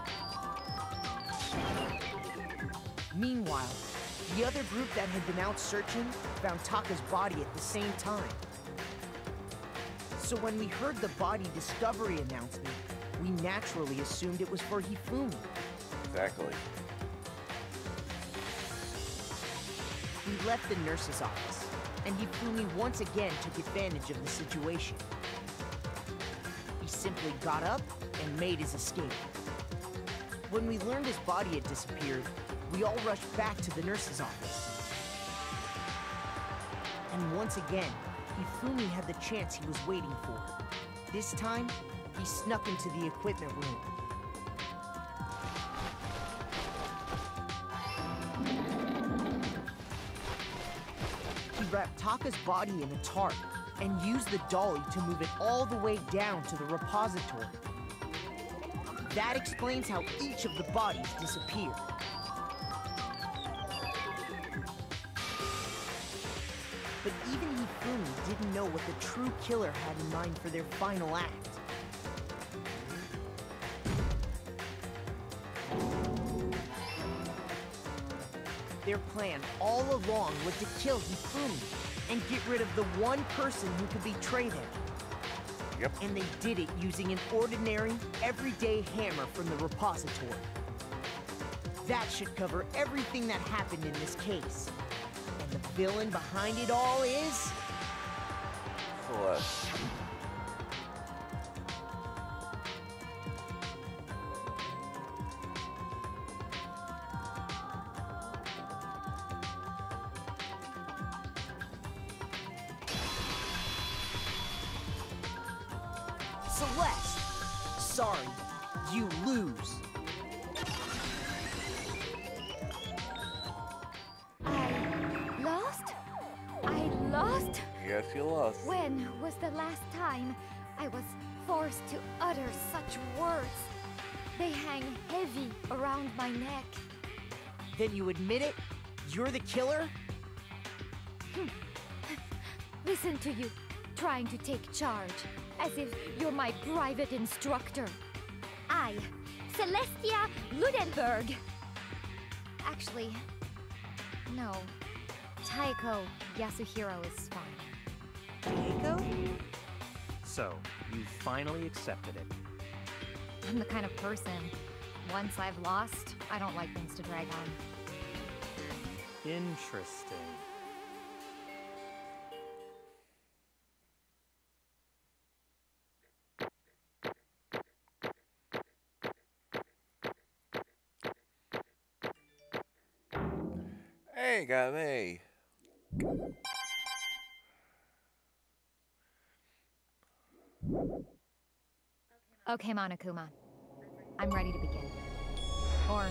Meanwhile, the other group that had been out searching found Taka's body at the same time. So when we heard the body discovery announcement, we naturally assumed it was for Hifumi. Exactly. We left the nurse's office, and Hifumi once again took advantage of the situation. He simply got up and made his escape. When we learned his body had disappeared, we all rushed back to the nurse's office. And once again, Hifumi had the chance he was waiting for. This time, he snuck into the equipment room. He wrapped Taka's body in a tarp and used the dolly to move it all the way down to the repository. That explains how each of the bodies disappeared. But even Hifumi didn't know what the true killer had in mind for their final act. Their plan all along was to kill Hifumi and get rid of the one person who could betray them. Yep. And they did it using an ordinary, everyday hammer from the repository. That should cover everything that happened in this case. And the villain behind it all is... Celeste. Celeste! Sorry, you lose. I lost? I lost? Yes, you lost. When was the last time I was forced to utter such words? They hang heavy around my neck. Then you admit it? You're the killer? Listen to you, trying to take charge, as if you're my private instructor. I, Celestia Ludenberg. Actually, no. Taiko Yasuhiro is fine. Taiko? So, you finally accepted it. I'm the kind of person, once I've lost, I don't like things to drag on. Interesting. Hey, got an A. Okay, Monokuma. I'm ready to begin. Or,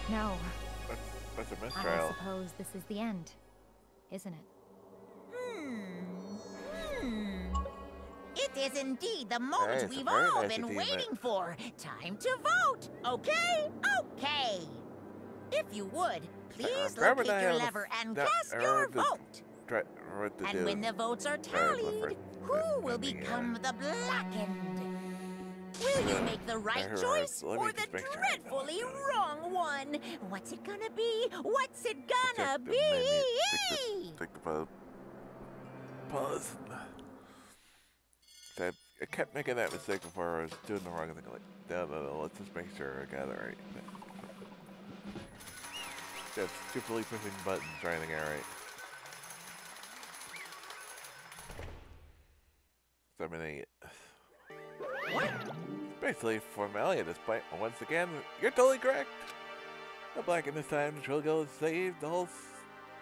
no. That's a I mistrial. suppose this is the end, isn't it? It is indeed the moment Hey, it's a we've very all nice been achievement. waiting for. Time to vote, okay? Okay. If you would, please Remember locate that your on the lever and that- cast I your remember the- vote. What to And do. when the votes are Sorry, my tallied, first- who will ending, become the blackened? Will you make the right heard- choice let me or the just make sure I know dreadfully what's wrong one? What's it gonna be? What's it gonna Check the be? menu. Take the pause. So I kept making that mistake before. I was doing the wrong thing. Like, no, let's just make sure I got it right. Just stupidly pushing buttons, trying to get it right. 7-8. What? Basically, formality at this point. Once again, you're totally correct. The black in this time, Trilgo saved. The whole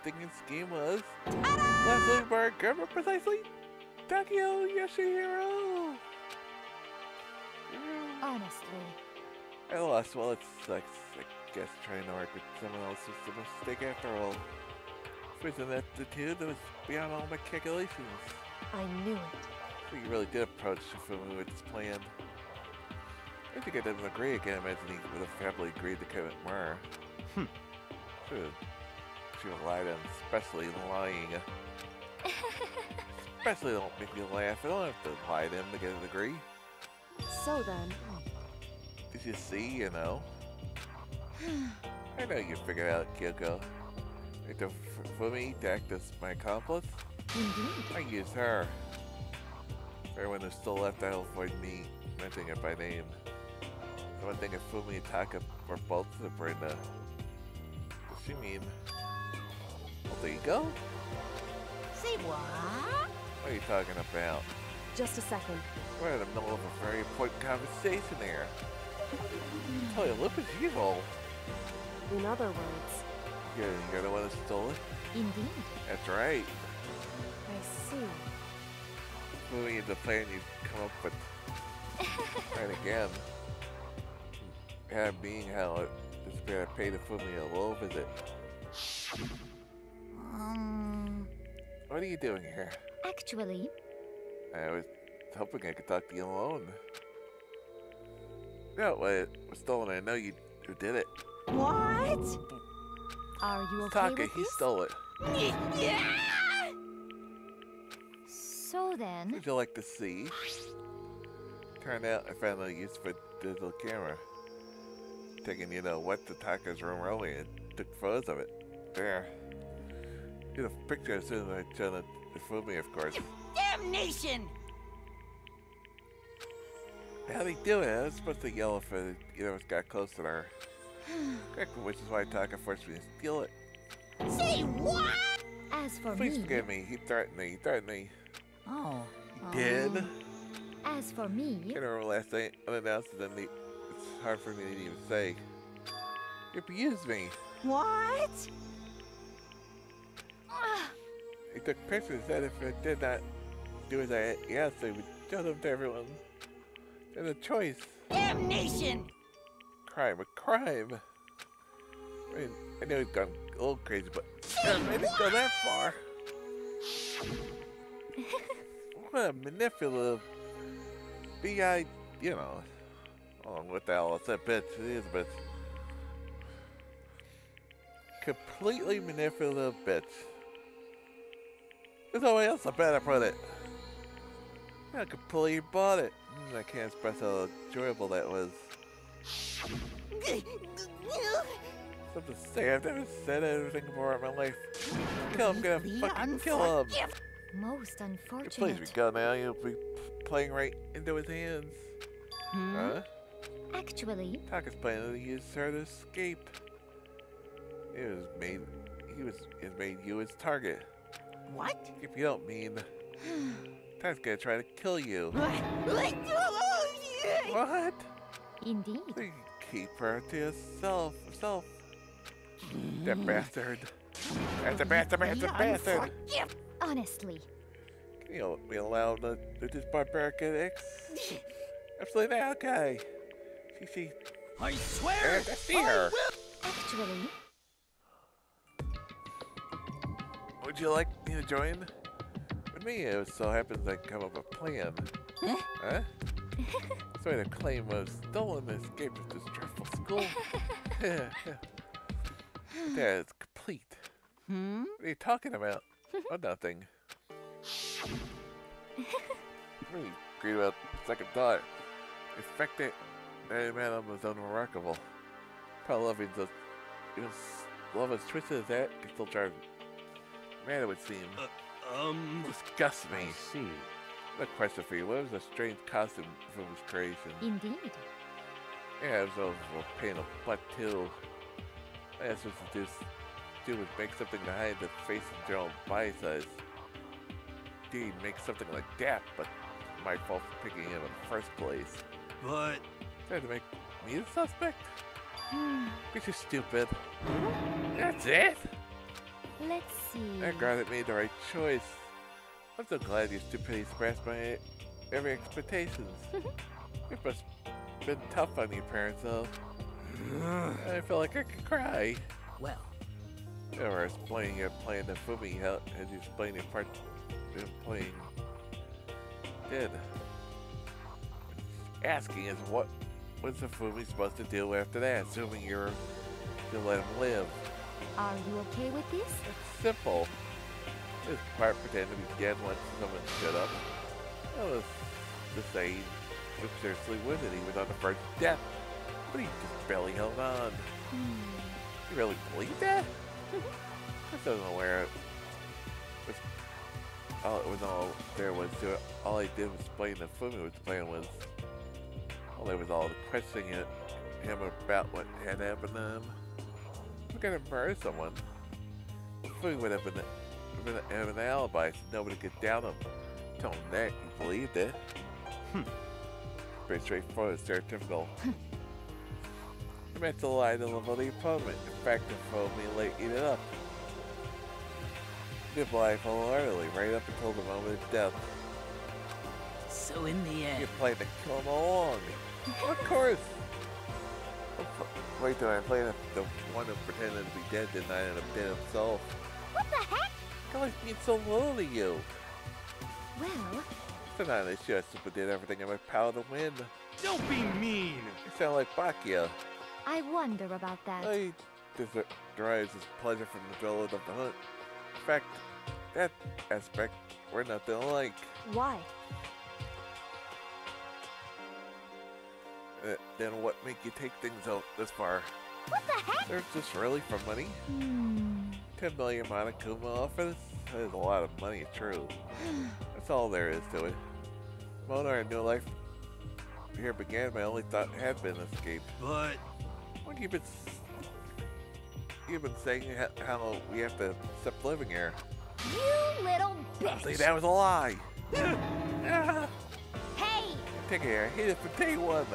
thinking scheme was last Ludenberg, remember precisely? Takio Yoshihiro. Honestly, I lost. Well, it sucks. I guess trying to work with someone else was a mistake after all. With an attitude that was beyond all my calculations. I knew it. So you really did approach Shifumi with this plan. I think I didn't agree again. I imagine he would have happily agreed to commit murder. She would have lied on, especially lying. Especially don't make me laugh. I don't have to lie to him to get an agree. So then, Did you see, you know? I know you figured out, Kyoko. For me to act as my accomplice, Indeed. I used her. For everyone who's still left, I'll avoid me mentioning it by name. The one thing if Fumi and Taka were both the Brenda. Does she mean? Well, there you go. Say what? What are you talking about? just a second. We're in the middle of a very important conversation here. Tell you, look at evil. In other words, You're the one who stole it? Indeed. That's right. I see. Moving into the plan you've come up with. Right again. And being how it is better pay to Fumi a little visit. What are you doing here? Actually, I was hoping I could talk to you alone. No, it was stolen. I know you did it. What? are you okay Taka, with he this? stole it. So then, Would you like to see? Turned out I found no use for digital camera. Taking, what to Taka's room earlier and took photos of it. There. Get a picture as soon as I showed it to Fumi, of course. Damnation! How'd he do it? I was supposed to yell if it, got close to her. Which is why Taka forced me to steal it. Say what? as for Please me, forgive me. He threatened me. He threatened me. Oh. He did. as for me, I remember last night, unannounced, and then it's hard for me to even say. He abused me. What? He took pictures, said if I did not do as I asked, I would show them to everyone. There's a choice. Damnation! Crime, a crime. I mean, I know he's gone a little crazy, but I didn't go that far. What a manipulative, B.I., oh, what the hell, it's a bitch, it is a bitch. Completely manipulative bitch. There's no way else I better put it. I completely bought it. I can't express how enjoyable that was. Something to say, I've never said anything more in my life. Kill him, gonna fucking kill him. most Please, we unfortunate. go now. You'll be playing right into his hands. Huh? Actually, Taka's planning to use her to escape. He has made you his target. What? If you don't mean, Taka's gonna try to kill you. What? indeed. So you keep her to yourself. That bastard. That's a bastard. Honestly, We allow this barbaric X? Absolutely not. Okay. She. I swear! I see her. actually, Would you like me to join? With me, it so happens I come up with a plan. Huh? So the claim was stolen and escaped with this dreadful school. That is complete. What are you talking about? Oh, nothing. Really agree about second thought. In fact, that man was unremarkable. Probably loving the, love as twisted as that can still drive man, it would seem. Disgust me. I see. A question for you. What was the strange costume from his creation? indeed. Yeah, it was a pain in the butt too. I guess what to do was make something to hide the face of general body size. Indeed, make something like that, but my fault for picking him in the first place. But Tried to make me the suspect? Because you're stupid. That's it? Let's see. That guy made the right choice. I'm so glad your stupidity surpassed my every expectations. You're been tough on your parents, though. I feel like I could cry. Well, Or explaining you playing the Fumi, how as you explain your part in playing dead. Asking is what's the Fumi supposed to do after that, assuming you're to let him live. Are you okay with this? It's simple. This part pretend to be dead once someone stood up. That was the same. Took seriously with it. He was on the verge of death, but he just barely held on. You really believe that? I wasn't aware it was all there was to it. All I did was explain the Fumi was playing was all there was all the questioning him about what had happened to him. We're gonna murder someone. Fumi would have an alibi, so nobody could doubt him. Tell him that you believed it. Pretty straightforward, stereotypical. He meant to lie to level the opponent. In fact, the Fumi late eat it up. Live life wholeheartedly, right up until the moment of death. so in the end... You played to kill him all along. Of course. Wait till I played the one who pretended to be dead, didn't I end up dead himself? What the heck? God, being so low to you. Well, It's not an issue. I simply did everything in my power to win. Don't be mean! You sound like Bakia. I wonder about that. He derives his pleasure from the thrill of the hunt. In fact, that aspect we're nothing alike. Why? Then what make you take things out this far? What the heck? They're just really for money? 10 million Monokuma offers? That is a lot of money, it's true. That's all there is to it. Mona, our new life here began, my only thought had been escape. But Well, you've been saying how we have to stop living here. You little See, bitch! that was a lie. Ah, Hey! take it here. I hate it from day one.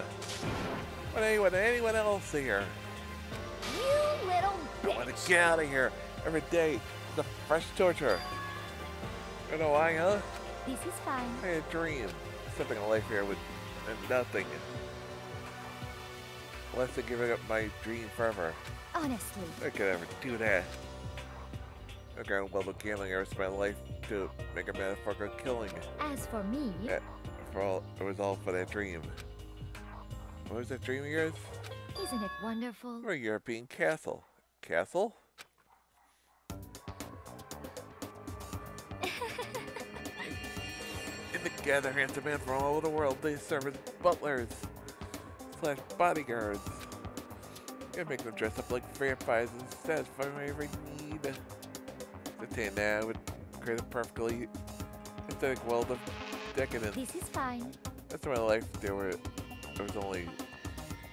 What anyone else here? You little I want bitch! to get out of here. Every day is a fresh torture. You know why, huh? This is fine. I had a dream. Stepping a life here with nothing. Less than giving up my dream forever. Honestly, I could ever do that. I got level gambling I risked my life to make a metaphorical killing. as for me, It was all for that dream. What was that dream of yours? isn't it wonderful? Or a European castle. Castle? In the gather handsome men from all over the world, they serve as butlers / bodyguards. You make them dress up like vampires and satisfy my every need. Attain that would create a perfectly aesthetic world of decadence. This is fine. That's my life. There was only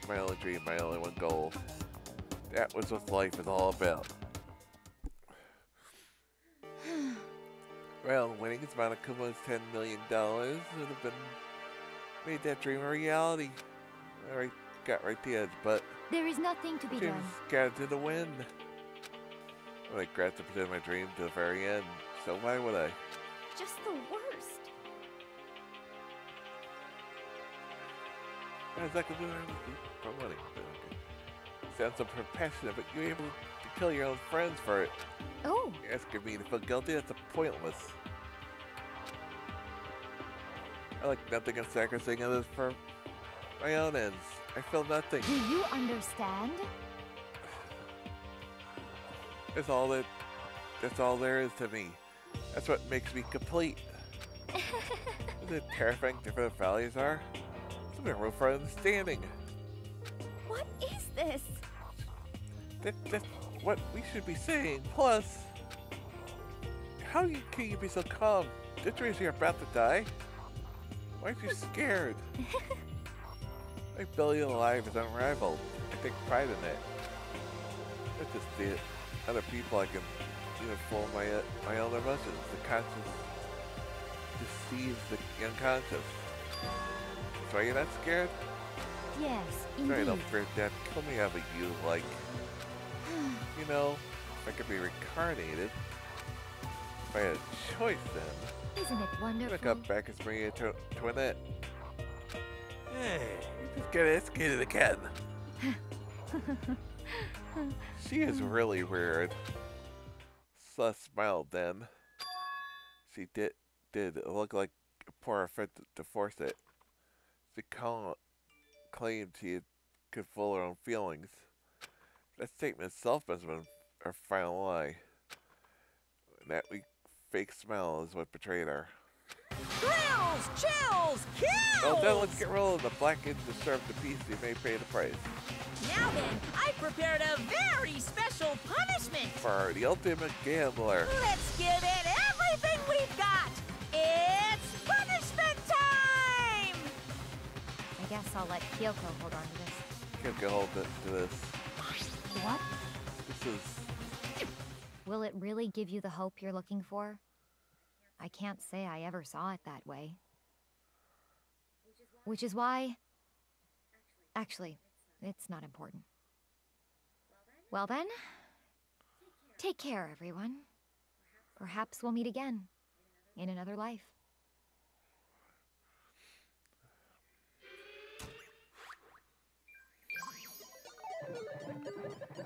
my only dream, my only one goal. That was what life is all about. Well, winning as Monokuma's $10 million would have been made that dream a reality. I got right to the edge, but There is nothing to be dreams done. got to the wind. I regret to put my dream to the very end, so why would I? Just the worst. That's exactly what I was doing for money. Sounds so passionate, but you're able to kill your own friends for it. Oh, You're asking me to feel guilty? That's pointless. I like nothing and sacrificing others for my own ends. I feel nothing. do you understand? That's all there is to me. That's what makes me complete. Isn't it terrifying different values are? There's no room for understanding. What is this? That's what we should be saying. Plus, can you be so calm? This reason you're about to die? Why aren't you scared? My ability alive is unrivaled. I take pride in it. Not just the other people I can even fool my own emotions. The conscious deceives the unconscious. So you're not scared? Yes, Sorry, indeed. don't fear death. Kill me out of you, like... You know, if I could be reincarnated, if I had a choice then, Isn't it I'm gonna wonderful? come back as Maria Toinette. Hey. Just get escalated again. She is really weird. Celeste smiled then. She did. It looked like a poor attempt to force it. She claimed she could fool her own feelings. That statement itself must have been her final lie. And that weak fake smile is what betrayed her. Thrills, chills, kills! Well then, let's get rolling. The black kids deserve the piece. You may pay the price. Now then, I prepared a very special punishment. For the ultimate gambler. Let's give it everything we've got. It's punishment time! I guess I'll let Kyoko hold on to this. Can't get hold to this. What? This is... Will it really give you the hope you're looking for? I can't say I ever saw it that way. Which is why... Actually, it's not important. Well then, take care, everyone. Perhaps we'll meet again, in another life.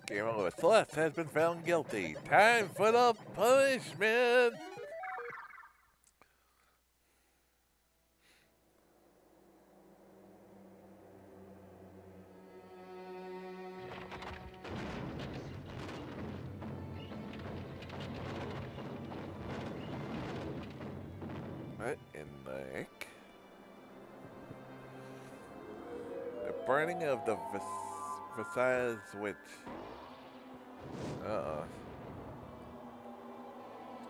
Game over. Celeste has been found guilty. Time for the punishment! What in the heck? The burning of the Versailles witch.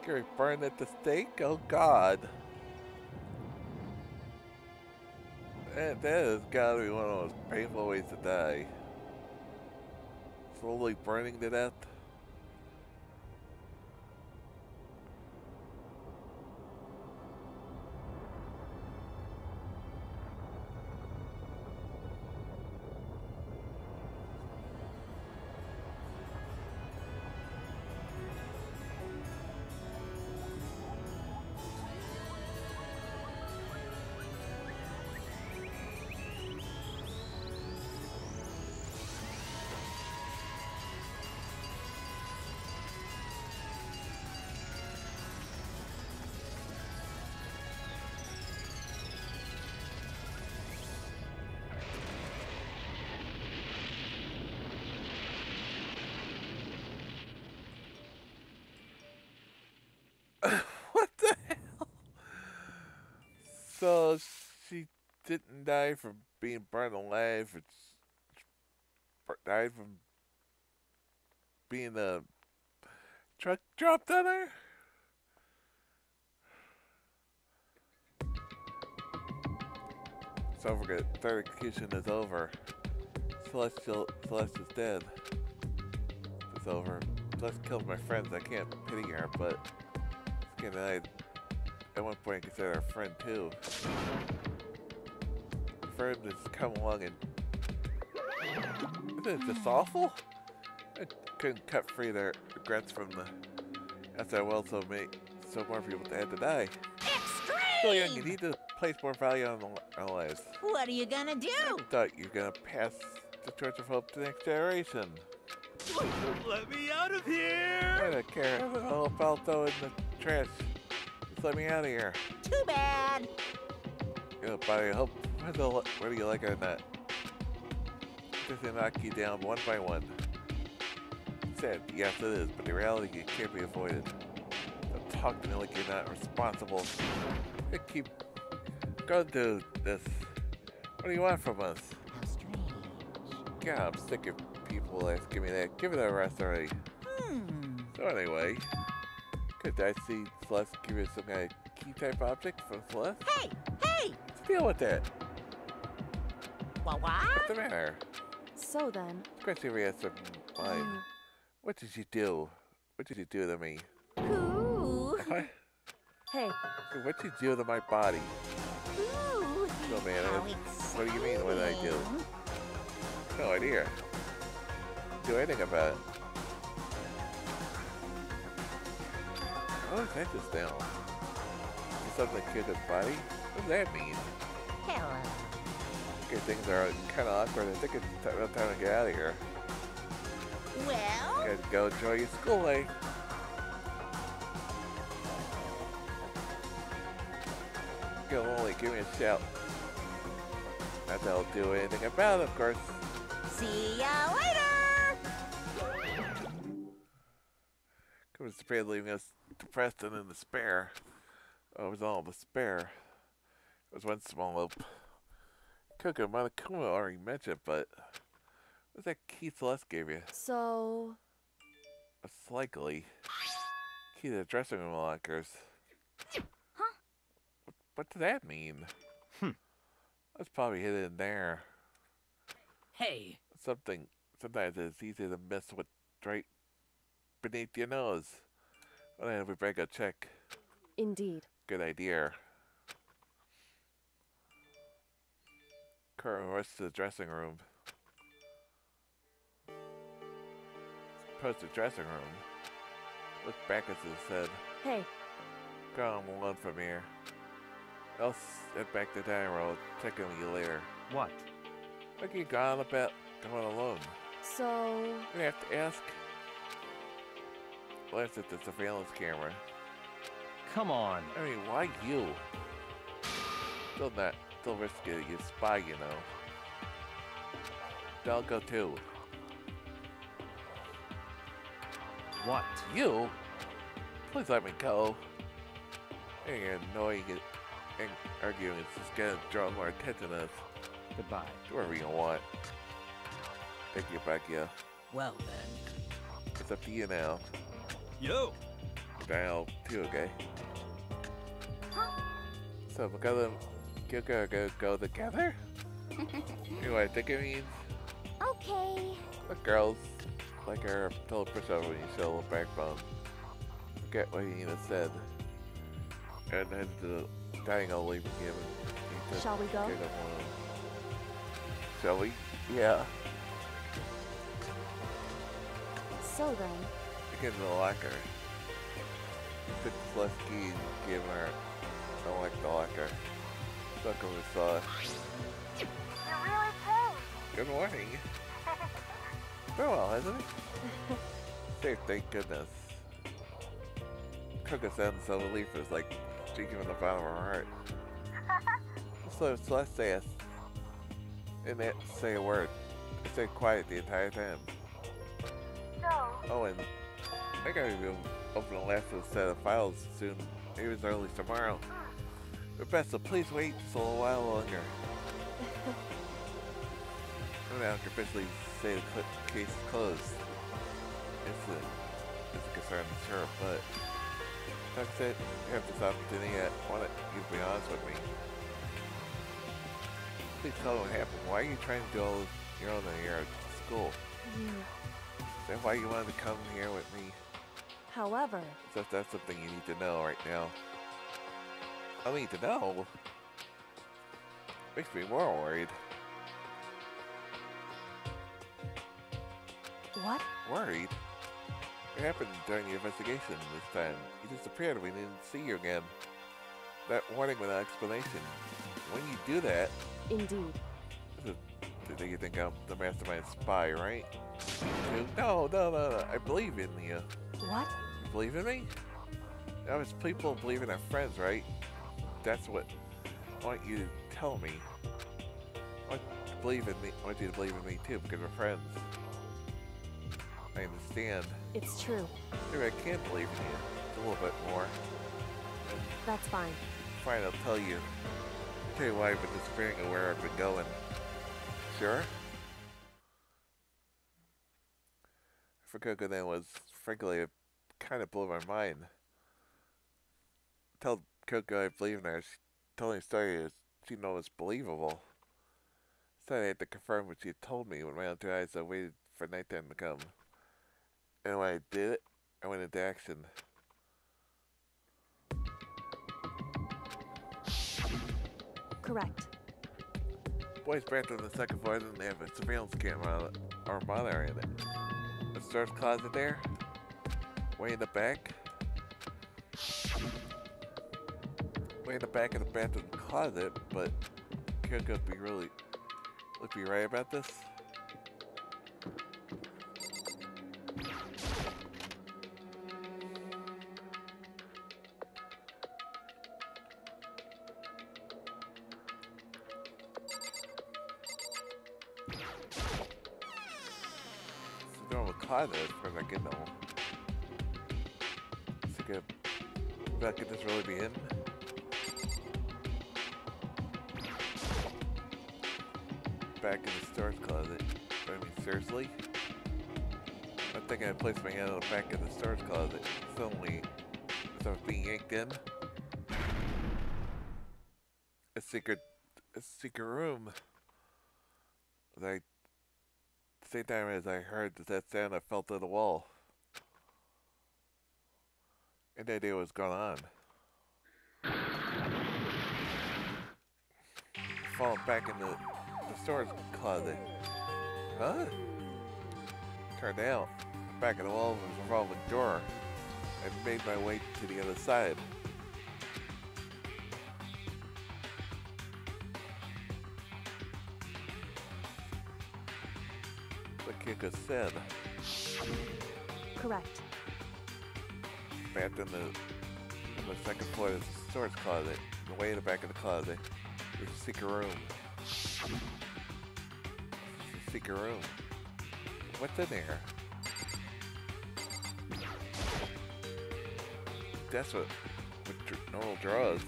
Gary burned at the stake? Oh god. That has gotta be one of those painful ways to die. Slowly burning to death. What the hell? So she didn't die from being burned alive. Died from being a truck dropped on her? It's over. Good. Third execution is over. Celeste is dead. It's over. Celeste killed my friends. I can't pity her, but again, I at one point considered her a friend too. For him to just come along and isn't it just awful? I couldn't cut free their regrets from the after well so more people had to die. Extreme! So young, you need to place more value on our lives. What are you gonna do? I thought you were gonna pass the torch of hope to the next generation. Let me out of here! I don't care. Have a little balto in the trash. Just let me out of here. Too bad. You know, buddy, I hope. Whether you like it or not, just to knock you down one by one. Sad, yes it is, but the reality it can't be avoided. Don't talk to me like you're not responsible. I keep going to this. What do you want from us? How strange. God, I'm sick of people asking me that. Give it a rest already. So anyway, could I see Celeste give you some kind of key type object from Celeste? Hey! Hey! Let's deal with that. What? What's the matter? So then, Especially if we have some mind. What did you do? What did you do to me? Ooh. What? hey, What did you do to my body? Ooh. No, man. How What do you mean, what did I do? exciting. No idea. Do anything about it. What is that just now? Is something killed his body? What does that mean? Hello. things are kind of awkward. I think it's about time to get out of here. Well, Gotta go enjoy your school day. Go only give me a shout. Not that I'll do anything about it, of course. see ya later! Comes to pay leaving us depressed and in despair. Oh, it was all despair. It was one small hope. Coco Monokuma already mentioned, but what's that key Celeste gave you? So, It's likely. Key to the dressing room lockers. Huh? What does that mean? That's probably hidden in there. Hey, Sometimes it's easy to miss what's right beneath your nose. Well, then we better go check. indeed. Good idea. Kuro rushed to the dressing room. Approached the dressing room. Looked back as it said, Hey, "Go on alone from here. I'll head back to dining room. Check in with you later." What? Look, you gone about going alone. so, We have to ask. Glanced at the surveillance camera. Come on. I mean, why you? Still risky to get spy, you know. I'll go too. What? You? Please let me go. I ain't annoying it and arguing. It's just gonna draw more attention to us. Goodbye. Do whatever you want. Take you back, yeah. well then. It's up to you now. Yo! Dial too, okay? Huh? So we're gonna go together? You know what I think it means? Okay. The girls like her total pushover when you show a little backbone. Forget what Nina said. And then the dying hall leaving him. shall we go? Shall we? Yeah. So then, Get in the locker. Took the left key and gave her. I like the locker. Stuck over the saw. You really came. Good morning. Very well, hasn't he? Say thank goodness. Cook us in so relief is like speaking from the bottom of her heart. So Celeste says, and they say a word. I stayed quiet the entire time. So, Oh, and I gotta go open the last of the set of files soon. Maybe as early as tomorrow. Rebecca, please wait just a little while longer. I'm gonna have to officially say the case is closed. It's a concern, sure, but like I said, you have this opportunity. I want you to be honest with me. Please tell me what happened. Why are you trying to do all your own here at school? Is that why you wanted to come here with me? however, So if that's something you need to know right now. I need to know. Makes me more worried. what? Worried? What happened during the investigation this time? You disappeared and we didn't see you again. That warning without explanation. When you do that, Indeed. do you think I'm the mastermind spy, right? No. I believe in you. What? You believe in me? Now it's people believe in their friends, right? That's what I want you to tell me. I want you to believe in me. I want you to believe in me too, because we're friends. I understand. It's true. Maybe I can believe in you a little bit more. That's fine. Fine, I'll tell you. Tell you why I've been disappearing and where I've been going. Sure? For Coco then was, frankly, it kind of blew my mind. Tell Coco I believe in her. She told me a story she knows was believable. Said I had to confirm what she had told me with my own 2 eyes. I waited for nighttime to come. And when I did it, I went into action. Correct. Boys back on the second floor, and they have a surveillance camera or monitor in it. The storage closet there, way in the back. Way in the back of the bathroom closet, but Coco be really Let's be right about this. Normal closet as far as I can know. But could this really be in? Back in the storage closet. I mean, seriously? I'm thinking I placed my hand on the back of the storage closet. Suddenly, as I was being yanked in, a secret room. At the same time as I heard that sound, I fell through the wall. And no idea what was going on. Falling back in the storage closet. Huh? Turned out, back of the wall was a revolving door. I made my way to the other side. Like Kiko said. Correct. Back on the second floor, there's a storage closet. And way in the back of the closet, there's a secret room. It's a secret room. What's in there? That's what normal draws.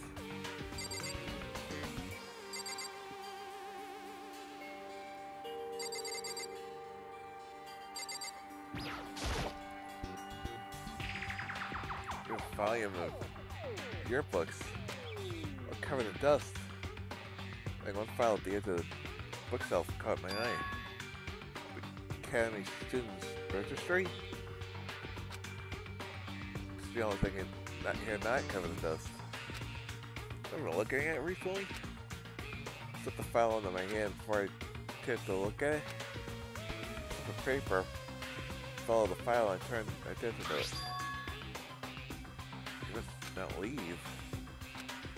A volume of yearbooks are covered in dust. Like one file at the edge of the bookshelf caught my eye. The Academy Students Registry? It's the only thing not covered in dust. I remember looking at it recently. Put the file into my hand before I took a look at it. The paper, followed the file and turned my attention to it. You must not leave.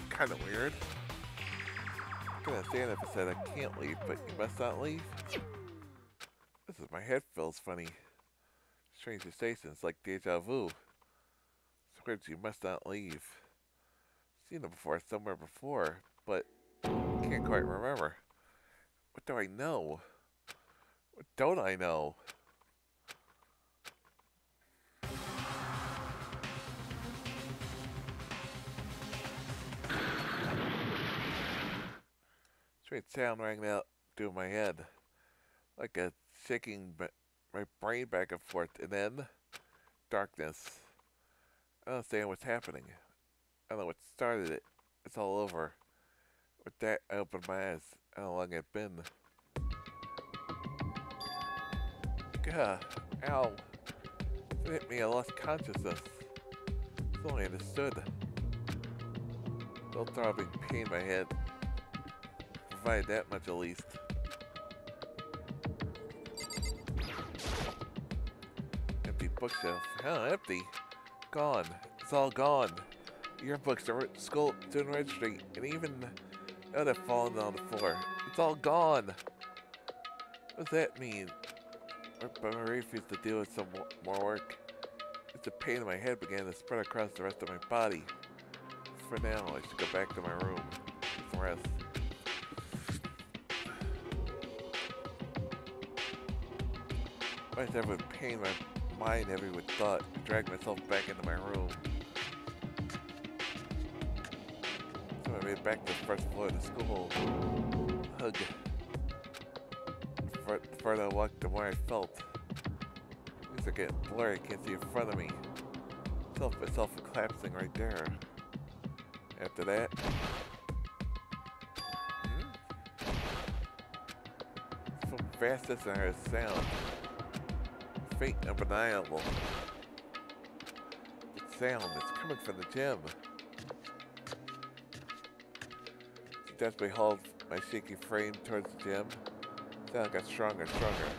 Kinda weird. I can understand if it said I can't leave, but you must not leave. My head feels funny. Strange sensations like deja vu. Words you must not leave. Seen them before, somewhere before, but can't quite remember. What do I know? What don't I know? Strange sound rang out through my head, like a shaking my brain back and forth, and then darkness. I don't understand what's happening. I don't know what started it. It's all over. With that, I opened my eyes. I don't know how long it's been. Gah, ow. It hit me, I lost consciousness. It's only understood. Still throbbing pain in my head. Provided that much at least. Empty bookshelf. Huh, empty? Gone. It's all gone. Yearbooks, the school student registry, and even now they've fallen on the floor. It's all gone. What does that mean? But I refused to deal with some more work. As the pain in my head began to spread across the rest of my body. For now, I should go back to my room. Some rest. My head with pain, my mind heavy with thought. I dragged myself back into my room. So I made it back to the first floor of the school. Hug. The further I walked, the more I felt. Things are getting blurry, I can't see in front of me. Myself collapsing right there. After that... From fastest I heard a sound. Faint and undeniable. The sound is coming from the gym. She desperately hauled my shaky frame towards the gym. The sound got stronger and stronger.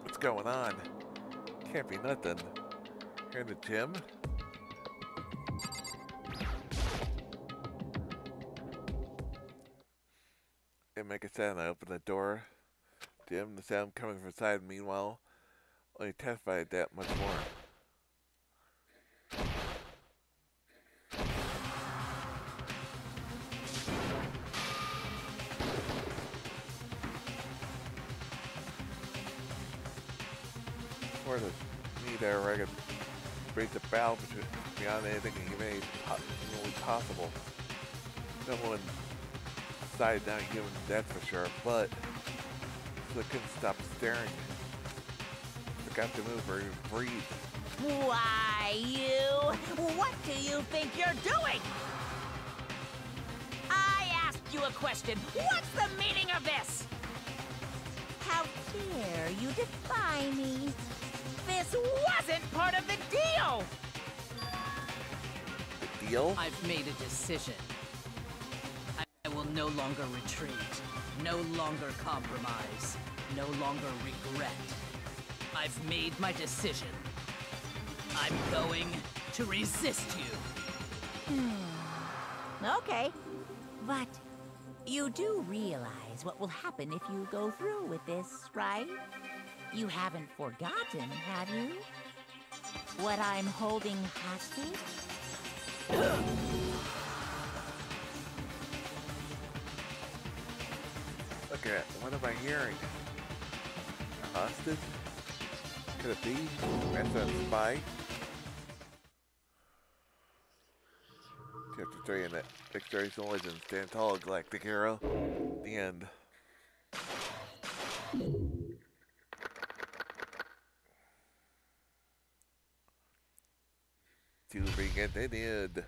What's going on? Can't be nothing. Here in the gym? and make a sound. I open the door. Dim, the sound coming from inside. Meanwhile, only testified that much more. For the need there, I could break the bow beyond anything humanly possible. Someone decided not human, that's for sure, but so I couldn't stop staring. Forgot to move or even breathe. Why, you? What do you think you're doing? I asked you a question. What's the meaning of this? How dare you defy me? This wasn't part of the deal! The deal? I've made a decision. I will no longer retreat, no longer compromise, no longer regret. I've made my decision. I'm going to resist you. Okay, but you do realize what will happen if you go through with this, right? You haven't forgotten, have you? What I'm holding hostage? Look at what am I hearing? A hostage? Could it be? That's a spy? Chapter 3 in that Exploration Legends. Stand tall, galactic hero. The end. To be continued.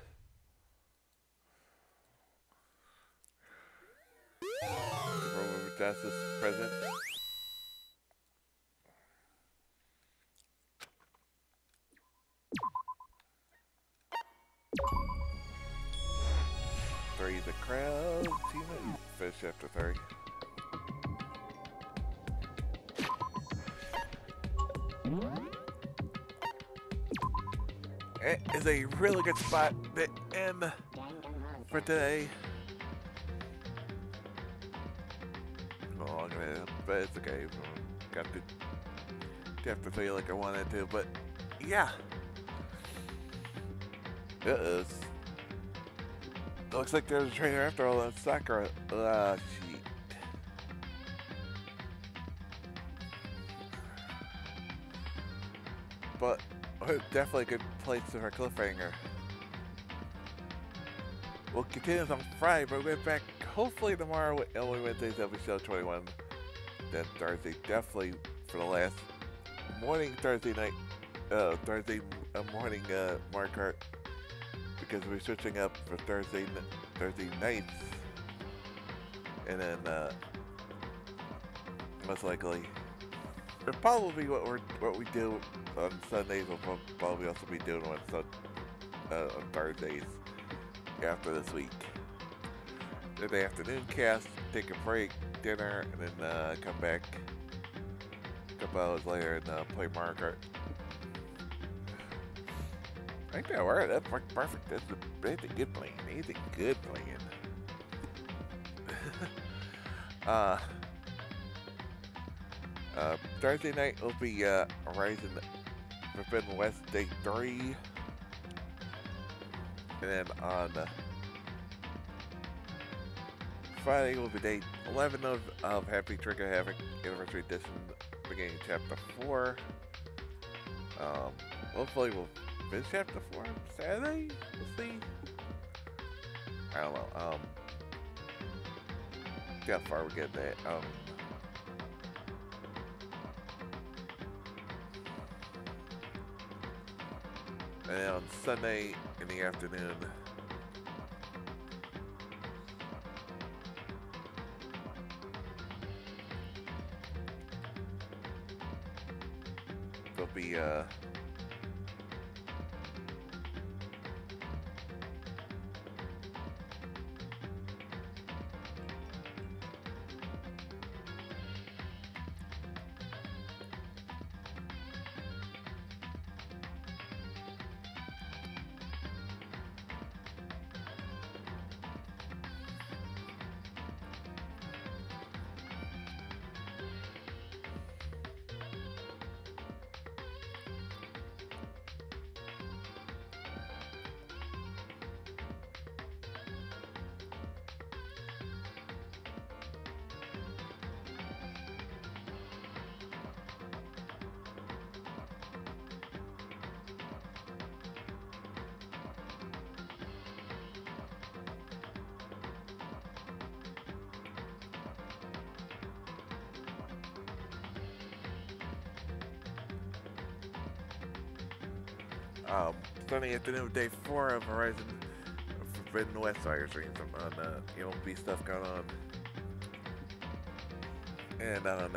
Roman Justice present. Three the crowd. Team finish chapter 3. It is a really good spot to end for today. Oh, I'm gonna, but it's okay. Got to chapter 3 like I wanted to, but yeah. It is. Looks like there's a trainer after all on Sakura. Shit. But definitely a good place for a cliffhanger. We'll continue on Friday, but we'll get back hopefully tomorrow with only Wednesday's episode 21. Then Thursday, definitely for the last morning Thursday night, Thursday morning Mario Kart, because we're switching up for Thursday nights, and then most likely it'll probably be what we do on Sundays. We'll probably also be doing on Thursdays after this week. Then the afternoon cast, take a break, dinner, and then come back a couple hours later and play Mario Kart. I think that worked. That's perfect. That's a good plan. It's a good plan. Thursday night will be Horizon Forbidden West Day 3. And then on Friday will be day 11 of Happy Havoc Anniversary Edition, beginning chapter 4. Hopefully we'll finish chapter 4 Saturday? We'll see. I don't know. See how far we get that. And then on Sunday in the afternoon, there'll be Starting at the new day 4 of Horizon Forbidden West, so you're seeing some on MLB stuff going on. And on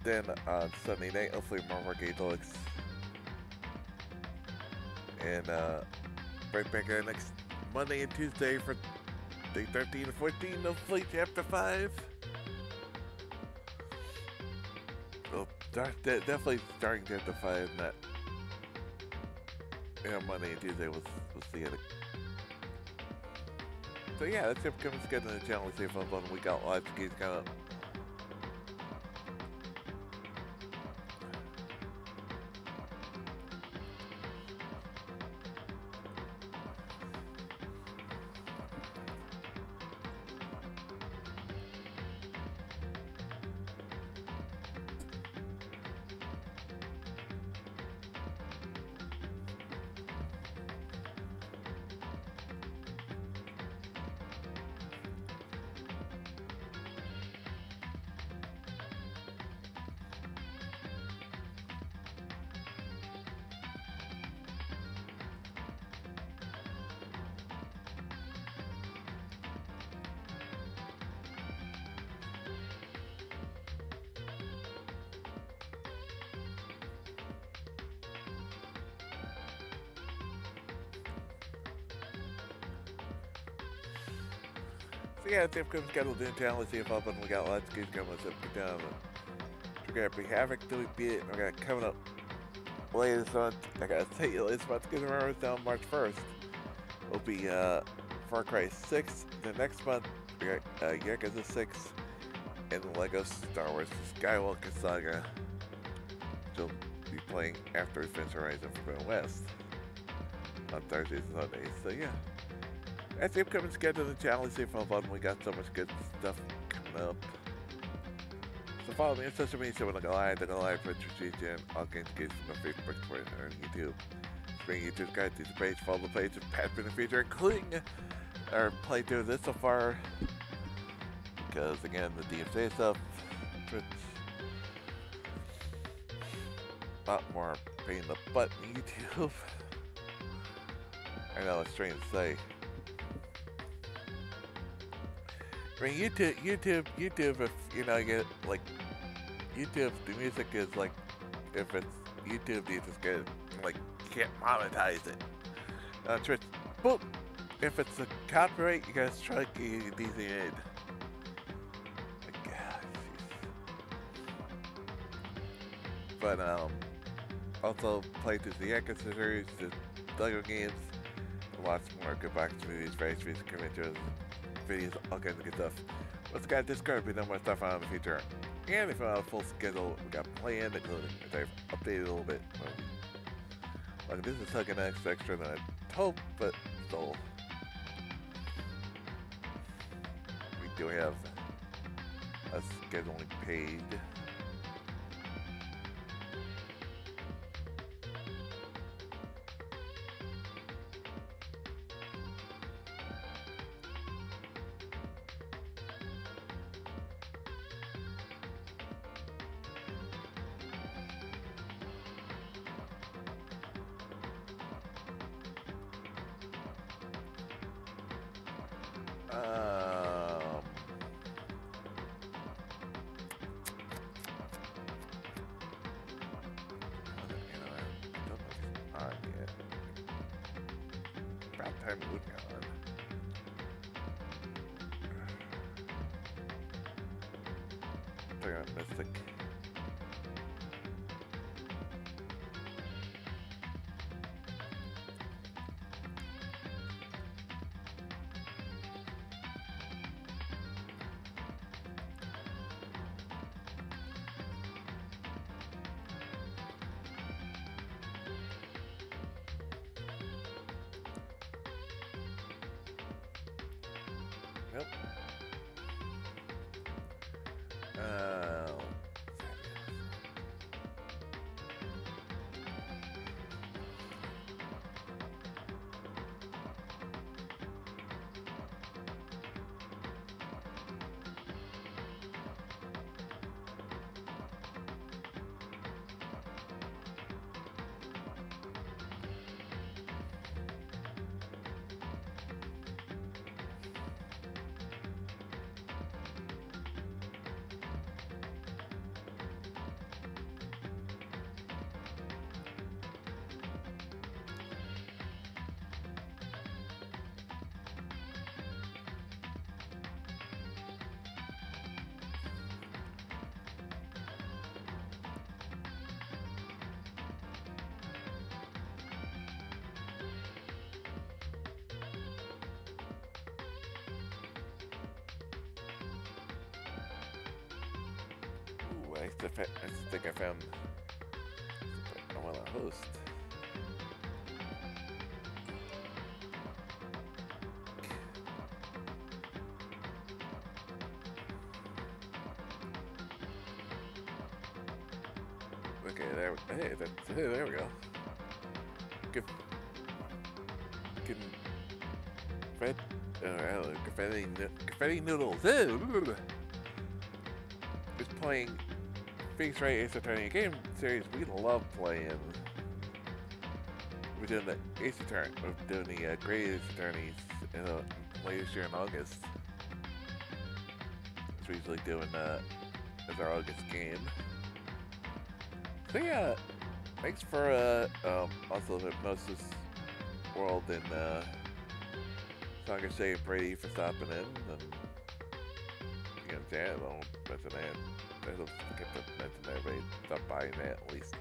then on Sunday night, hopefully more Arcade Deluxe. And right back here next Monday and Tuesday for day 13 and 14 of Fleet Chapter 5. Well, definitely starting Chapter 5, not Monday and Tuesday was the other. So yeah, that's the upcoming schedule on the channel. Let's see if I'm on. We got lots of games coming up. So yeah, the upcoming schedule in town. Let's see if up and we got lots of games coming up down. We got Happy Havoc till we beat it. We got coming up later this month. I gotta tell you this month, because remember it's down March 1st. Will be Far Cry 6. The next month we got Yakuza 6 and the Lego Star Wars Skywalker Saga. Which will be playing after we finish Horizon Forbidden West on Thursdays and Sundays. So yeah. That's the upcoming schedule on the channel. Let's see if I'm fun. We got so much good stuff coming up. So follow me on social media. So when I go live, for Twitch and all kinds of games from my Facebook, Twitter, and YouTube. Bring YouTube guys to the page. Follow the page of past in the future, including our playthrough of this so far. Because again, the DMC stuff, Twitch, a lot more pain in the butt in YouTube. I know it's strange to say. I mean, YouTube, if, you know, you get, like, YouTube, the music is, like, if it's YouTube, you just get, like, you can't monetize it. Twitch, boop! If it's a copyright, you gotta strike a decent id. But, also play through the Yakuza series, the Lego games, lots more good box movies, various videos, commentaries, videos, all kinds of good stuff. Let's got Discord, we know more stuff on in the future. And if you want a full schedule, we got planned, including, which I've updated a little bit. Like, this is taking extra than I'd hoped, but still. We do have a scheduling page. Yep. I think I found I want to host. Okay, there we go. Good. Confetti noodles. Just playing Phoenix Wright Ace Attorney, a game series we love playing. We're doing the Ace Attorney, we're doing the Great Ace Attorneys later this year in August. That's what we're usually doing as our August game. So yeah, thanks for also Hypnosis World and Saga Shay and Brady for stopping in. And you know, Jan, I don't mention that. I don't get to mention that, but stop by that at least.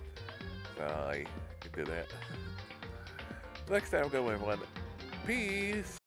So I can do that. Next time, go everyone. Peace!